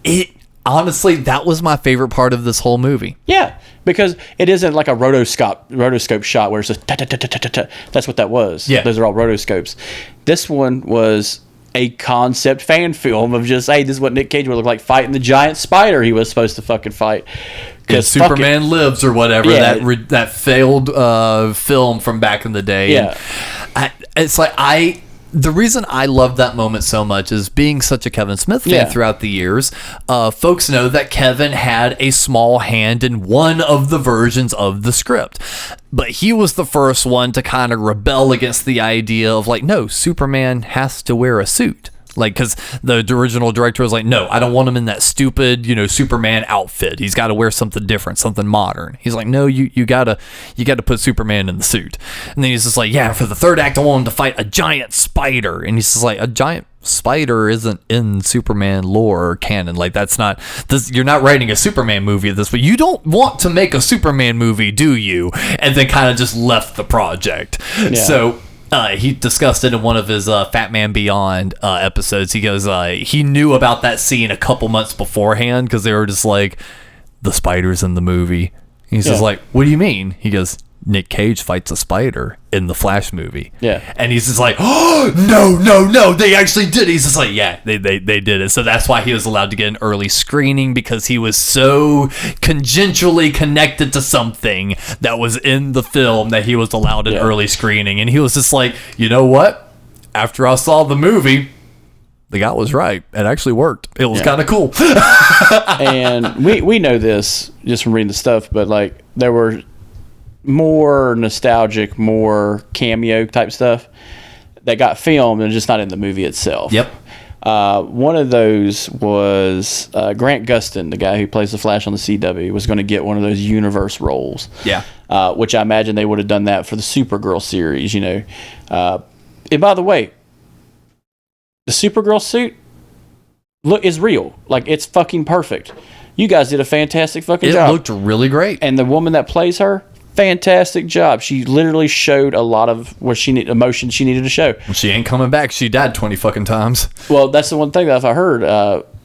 Honestly, that was my favorite part of this whole movie. Yeah, because it isn't like a rotoscope shot where it's just ta-ta-ta-ta-ta-ta. That's what that was. Yeah. Those are all rotoscopes. This one was a concept fan film of just, hey, this is what Nick Cage would look like fighting the giant spider he was supposed to fucking fight. Because Superman Lives or whatever, that failed film from back in the day. Yeah. And it's like, the reason I love that moment so much is being such a Kevin Smith fan throughout the years. Folks know that Kevin had a small hand in one of the versions of the script. But he was the first one to kind of rebel against the idea of like, no, Superman has to wear a suit. Like, because the original director was like, no, I don't want him in that stupid, Superman outfit. He's got to wear something different, something modern. He's like, no, you gotta put Superman in the suit. And then he's just like, yeah, for the third act, I want him to fight a giant spider. And he's just like, a giant spider isn't in Superman lore or canon. Like, that's not this. You're not writing a Superman movie at this, but you don't want to make a Superman movie, do you? And then kind of just left the project. Yeah. So he discussed it in one of his Fat Man Beyond episodes. He goes, he knew about that scene a couple months beforehand because they were just like, the spider's in the movie. He's just like, what do you mean? He goes, Nick Cage fights a spider in the Flash movie. Yeah. And he's just like, oh, no, they actually did. He's just like, yeah, they did it. So that's why he was allowed to get an early screening, because he was so congenitally connected to something that was in the film that he was allowed an early screening. And he was just like, you know what? After I saw the movie, the guy was right. It actually worked. It was kind of cool. And we know this just from reading the stuff, but like there were more nostalgic, more cameo type stuff that got filmed and just not in the movie itself. Yep. One of those was Grant Gustin, the guy who plays the Flash on the CW, was going to get one of those universe roles. Yeah. Which I imagine they would have done that for the Supergirl series, And by the way, the Supergirl suit is real. Like, it's fucking perfect. You guys did a fantastic fucking job. It looked really great. And the woman that plays her, fantastic job. She literally showed a lot of emotion she needed to show. She ain't coming back. She died 20 fucking times. Well, that's the one thing that I heard.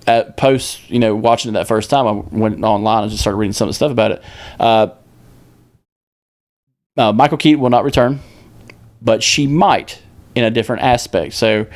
at post, watching it that first time, I went online and just started reading some of the stuff about it. Michael Keaton will not return, but she might in a different aspect. So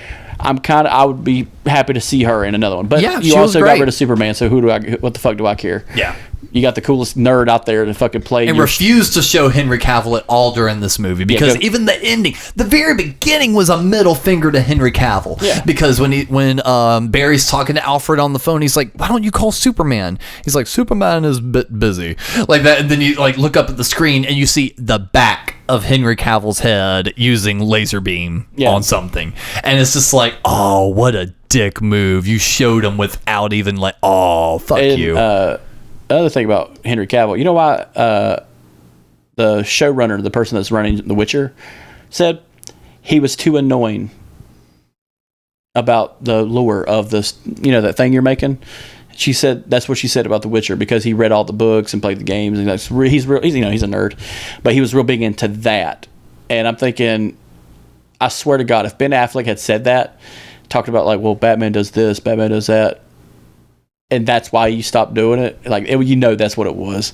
I would be happy to see her in another one. But Yeah, you she was also got great. rid of Superman, so what the fuck do I care? Yeah. You got the coolest nerd out there to fucking play. And refused to show Henry Cavill at all during this movie because even the ending, the very beginning was a middle finger to Henry Cavill. Yeah. Because when Barry's talking to Alfred on the phone, he's like, "Why don't you call Superman?" He's like, "Superman is a bit busy," like that. And then you like look up at the screen and you see the back of Henry Cavill's head using laser beam on something, and it's just like, oh, what a dick move! You showed him without even like, oh, fuck you. Another thing about Henry Cavill, you know why the showrunner, the person that's running The Witcher, said he was too annoying about the lore of this, that thing you're making. She said that's what she said about The Witcher because he read all the books and played the games, and he's a nerd, but he was real big into that. And I'm thinking, I swear to God, if Ben Affleck had said that, talked about like, well, Batman does this, Batman does that, and that's why you stopped doing it. Like, that's what it was.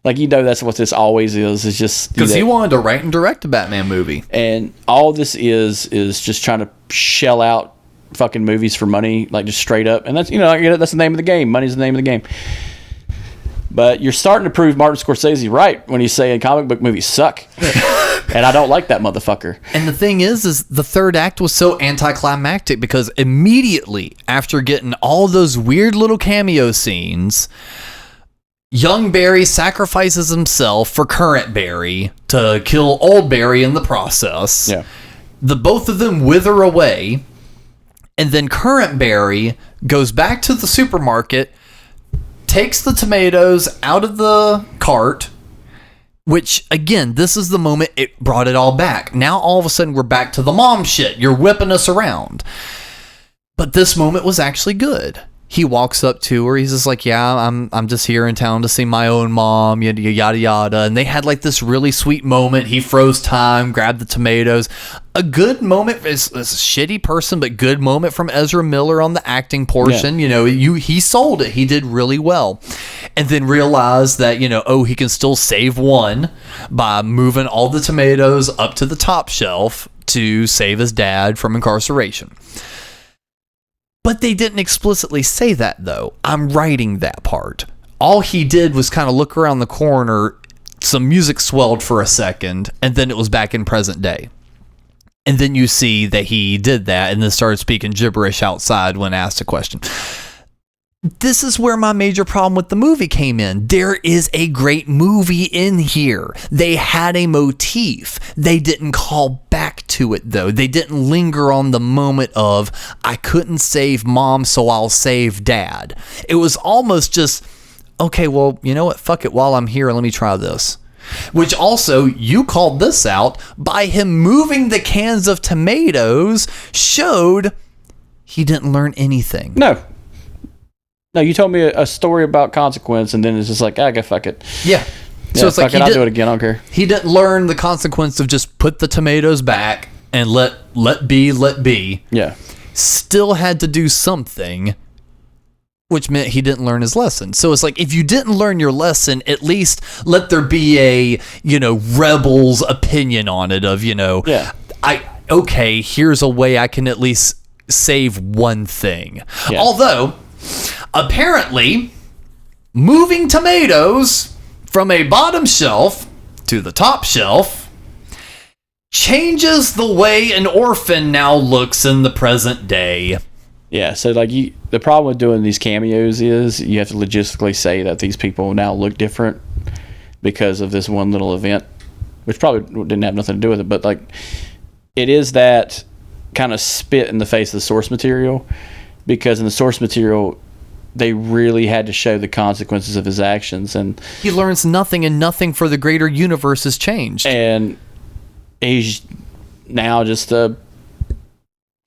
Like, that's what this always is. It's just because he wanted to write and direct a Batman movie, and all this is just trying to shell out fucking movies for money, like just straight up. And that's that's the name of the game. Money's the name of the game. But you're starting to prove Martin Scorsese right when he's saying comic book movies suck. And I don't like that motherfucker. And the thing is the third act was so anticlimactic because immediately after getting all those weird little cameo scenes, young Barry sacrifices himself for current Barry to kill old Barry in the process. Yeah. The both of them wither away, and then current Barry goes back to the supermarket, takes the tomatoes out of the cart, which, again, this is the moment it brought it all back. Now, all of a sudden, we're back to the mom shit. You're whipping us around. But this moment was actually good. He walks up to her. He's just like, yeah, I'm just here in town to see my own mom, yada, yada, yada. And they had like this really sweet moment. He froze time, grabbed the tomatoes. A good moment. It's a shitty person, but good moment from Ezra Miller on the acting portion. Yeah. He sold it. He did really well. And then realized that, he can still save one by moving all the tomatoes up to the top shelf to save his dad from incarceration. But they didn't explicitly say that, though. I'm writing that part. All he did was kind of look around the corner, some music swelled for a second, and then it was back in present day. And then you see that he did that and then started speaking gibberish outside when asked a question. This is where my major problem with the movie came in. There is a great movie in here. They had a motif. They didn't call back to it, though. They didn't linger on the moment of, I couldn't save mom, so I'll save dad. It was almost just, okay, well, you know what? Fuck it. While I'm here, let me try this. Which also, you called this out by him moving the cans of tomatoes showed he didn't learn anything. No, you told me a story about consequence, and then it's just like, okay, fuck it. Yeah. So it's like, I'll do it again. I don't care. He didn't learn the consequence of just put the tomatoes back and let be. Yeah. Still had to do something, which meant he didn't learn his lesson. So it's like, if you didn't learn your lesson, at least let there be a, rebel's opinion on it of, okay, here's a way I can at least save one thing. Yeah. Although, apparently, moving tomatoes from a bottom shelf to the top shelf changes the way an orphan now looks in the present day. Yeah, so like the problem with doing these cameos is you have to logistically say that these people now look different because of this one little event, which probably didn't have nothing to do with it, but like it is that kind of spit in the face of the source material, because in the source material they really had to show the consequences of his actions, and he learns nothing, and nothing for the greater universe has changed, and he's now just a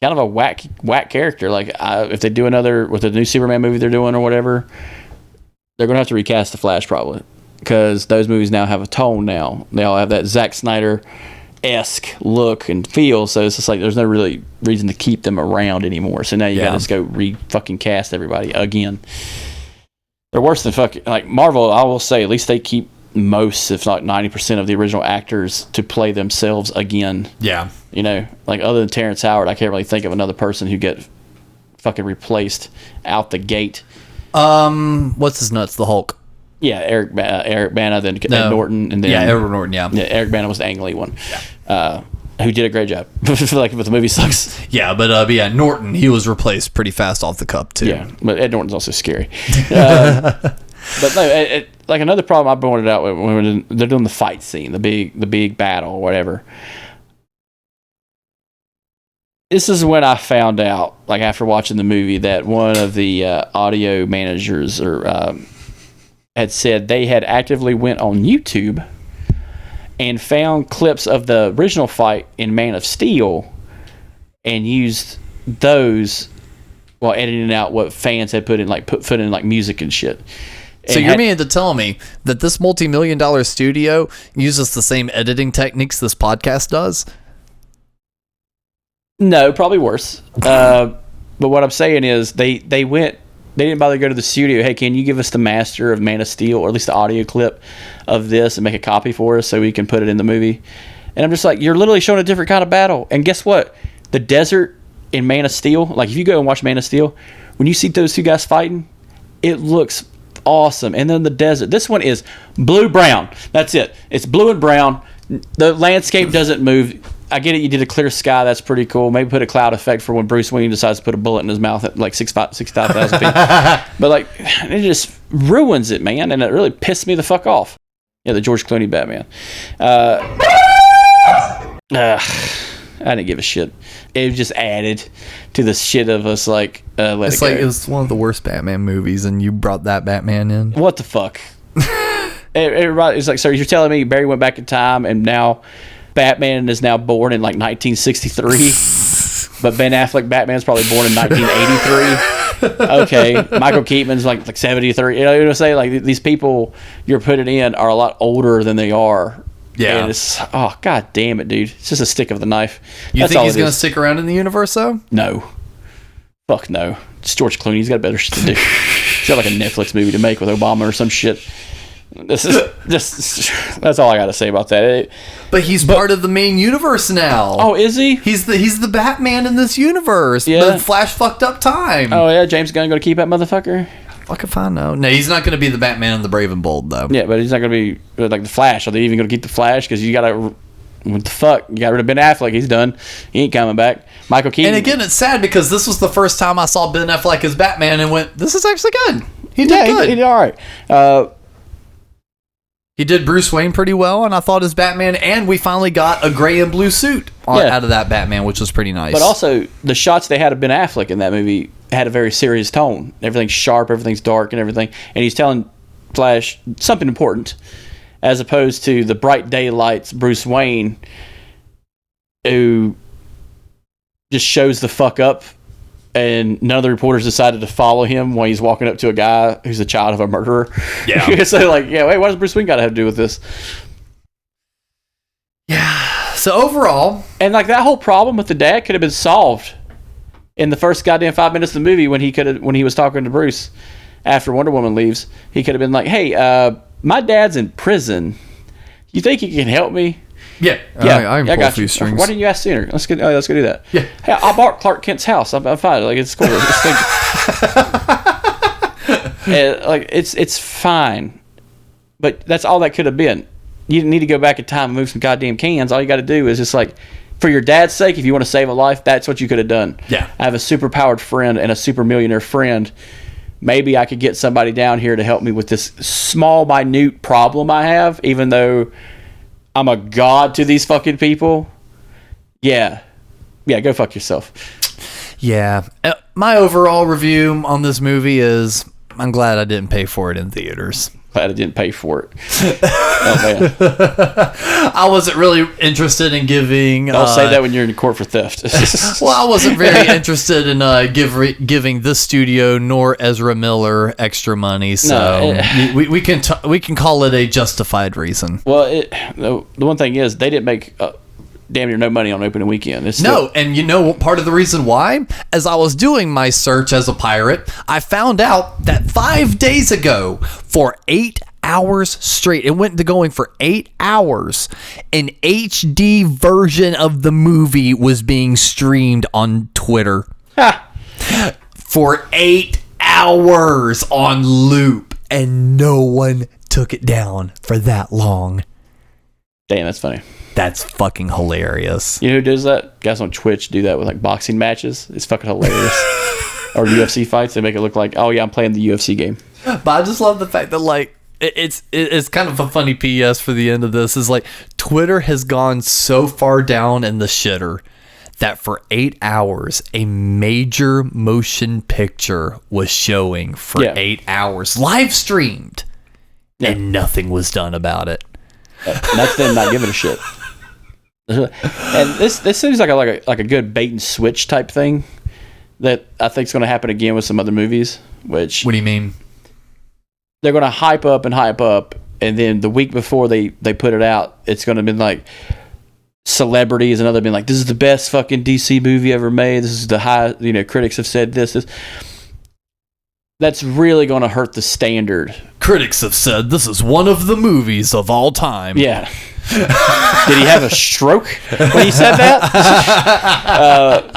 kind of a whack character. Like if they do another with the new Superman movie they're doing or whatever, they're gonna have to recast the Flash probably, because those movies now have a tone. Now they all have that Zack Snyder esque look and feel. So it's just like there's no really reason to keep them around anymore. So now you got to just go fucking cast everybody again. They're worse than fucking like Marvel. I will say at least they keep most, if not 90% of the original actors to play themselves again. Yeah. You know, like other than Terrence Howard, I can't really think of another person who get fucking replaced out the gate. What's his nuts? The Hulk. Yeah, Eric Bana, then Ed Norton, and then Edward Norton. Yeah, Eric Bana was the Ang Lee one, who did a great job. Like, but the movie sucks. Yeah, but Norton, he was replaced pretty fast off the cup too. Yeah, but Ed Norton's also scary. But no, like another problem I pointed out when they're doing the fight scene, the big battle or whatever. This is when I found out, like after watching the movie, that one of the audio managers had said they had actively went on YouTube and found clips of the original fight in Man of Steel and used those while editing out what fans had put in like music and shit. So you're meaning to tell me that this multi-million-dollar studio uses the same editing techniques this podcast does? No, probably worse. But what I'm saying is they didn't bother to go to the studio. Hey, can you give us the master of Man of Steel, or at least the audio clip of this, and make a copy for us so we can put it in the movie? And I'm just like, you're literally showing a different kind of battle. And guess what? The desert in Man of Steel, like if you go and watch Man of Steel, when you see those two guys fighting, it looks awesome. And then the desert, this one is blue-brown. That's it. It's blue and brown. The landscape doesn't move. I get it. You did a clear sky. That's pretty cool. Maybe put a cloud effect for when Bruce Wayne decides to put a bullet in his mouth at like 65,000 feet. But like, it just ruins it, man. And it really pissed me the fuck off. Yeah, the George Clooney Batman. I didn't give a shit. It just added to the shit of us like, let it go. It was one of the worst Batman movies, and you brought that Batman in. What the fuck? It's like, so you're telling me Barry went back in time and now Batman is now born in like 1963, but Ben Affleck Batman's probably born in 1983. Okay, Michael Keaton's like 73. You know what I'm saying? Like these people you're putting in are a lot older than they are. Yeah. And it's, oh god damn it, dude! It's just a stick of the knife. You think he's gonna stick around in the universe though? No. Fuck no. It's George Clooney. He's got better shit to do. He's got like a Netflix movie to make with Obama or some shit. This is just that's all I gotta say about that. But he's part of the main universe now. Oh, is he? He's the Batman in this universe. Yeah. The Flash fucked up time. Oh yeah, James Gunn gonna keep that motherfucker? Fuck if I know. No, he's not gonna be the Batman in the Brave and Bold though. Yeah, but he's not gonna be like the Flash. Are they even gonna keep the Flash? Because you gotta. What the fuck? You got rid of Ben Affleck. He's done. He ain't coming back. Michael Keaton. And again, it's sad because this was the first time I saw Ben Affleck as Batman and went, "This is actually good." He did good. He did all right. He did Bruce Wayne pretty well, and I thought as Batman, and we finally got a gray and blue suit out of that Batman, which was pretty nice. But also, the shots they had of Ben Affleck in that movie had a very serious tone. Everything's sharp, everything's dark, and everything. And he's telling Flash something important, as opposed to the bright daylights Bruce Wayne, who just shows the fuck up, and none of the reporters decided to follow him when he's walking up to a guy who's the child of a murderer. Yeah. So like, yeah, wait, what does Bruce Wayne got to have to do with this? Yeah. So overall, and like that whole problem with the dad could have been solved in the first goddamn 5 minutes of the movie when he was talking to Bruce after Wonder Woman leaves. He could have been like, "Hey, my dad's in prison. You think he can help me?" Yeah, I can pull a few strings. Why didn't you ask sooner? Let's go do that. Yeah. Hey, I bought Clark Kent's house. I'm fine. Like it's cool. It's fine. But that's all that could have been. You didn't need to go back in time and move some goddamn cans. All you got to do is just like, for your dad's sake, if you want to save a life, that's what you could have done. Yeah. I have a super powered friend and a super millionaire friend. Maybe I could get somebody down here to help me with this small, minute problem I have, even though I'm a god to these fucking people. Yeah, go fuck yourself. Yeah. My overall review on this movie is I'm glad I didn't pay for it in theaters. Glad I didn't pay for it. Oh, man. I wasn't really interested in giving... Don't say that when you're in court for theft. Well, I wasn't very interested in giving this studio nor Ezra Miller extra money, so we can call it a justified reason. Well, the one thing is, they didn't make... damn near no money on opening weekend. It's No, and you know part of the reason why? As I was doing my search as a pirate, I found out that 5 days ago, for 8 hours straight, it went to going for 8 hours, an HD version of the movie was being streamed on Twitter. For 8 hours on loop, and no one took it down for that long. Damn, that's funny. That's fucking hilarious. You know who does that? Guys on Twitch do that with like boxing matches. It's fucking hilarious. Or UFC fights. They make it look like, oh yeah, I'm playing the UFC game. But I just love the fact that like it's kind of a funny PS for the end of this is like Twitter has gone so far down in the shitter that for 8 hours a major motion picture was showing for 8 hours, live streamed, and nothing was done about it. And that's them not giving a shit. And this seems like a good bait and switch type thing that I think is going to happen again with some other movies. Which, what do you mean? They're going to hype up, and then the week before they put it out, it's going to be like celebrities and other being like, this is the best fucking DC movie ever made. This is the high, critics have said this. That's really going to hurt the standard. Critics have said this is one of the movies of all time. Yeah. Did he have a stroke when he said that?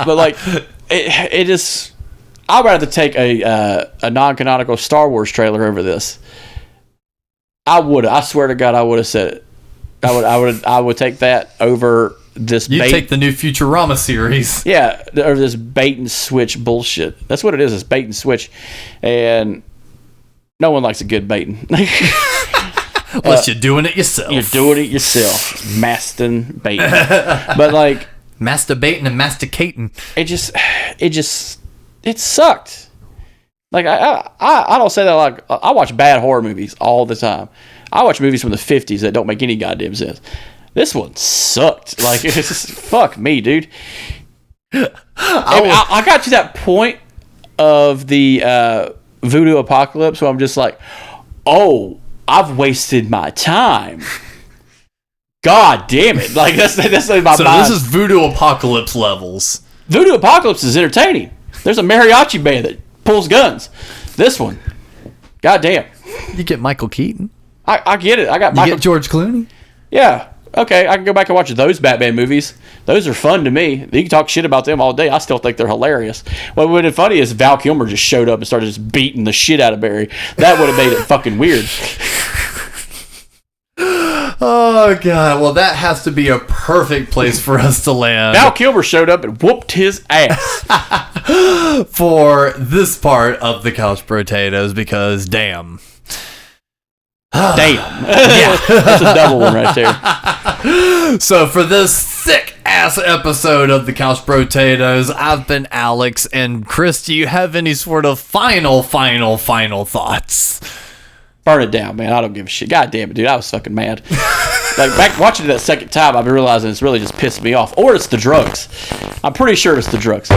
But like, it just, I'd rather take a non-canonical Star Wars trailer over this. I swear to God, I would have said it. I would take that over this. You take the new Futurama series. Yeah, over this bait and switch bullshit. That's what it is. It's bait and switch, and no one likes a good baiting. Unless you're doing it yourself. You're doing it yourself. Masturbating. But like masturbating and masticating. It sucked. Like I don't say that like I watch bad horror movies all the time. I watch movies from the 50s that don't make any goddamn sense. This one sucked. Like it's just, fuck me, dude. I got to that point of the Voodoo Apocalypse where I'm just like, oh, I've wasted my time. God damn it! Like that's like my. So mind. This is Voodoo Apocalypse levels. Voodoo Apocalypse is entertaining. There's a mariachi band that pulls guns. This one, god damn. You get Michael Keaton. I get it. I got Michael. You get George Clooney. Yeah. Okay, I can go back and watch those Batman movies. Those are fun to me. You can talk shit about them all day. I still think they're hilarious. What would have been funny is Val Kilmer just showed up and started just beating the shit out of Barry. That would have made it fucking weird. Oh, God. Well, that has to be a perfect place for us to land. Val Kilmer showed up and whooped his ass. For this part of the Couch Potatoes, because damn. Damn. Yeah. That's a double one right there. So for this sick ass episode of the Couch Potatoes, I've been Alex, and Chris, do you have any sort of final thoughts? Burn it down, man. I don't give a shit. God damn it, dude. I was fucking mad. Like back watching it that second time, I've been realizing it's really just pissed me off. Or it's the drugs. I'm pretty sure it's the drugs.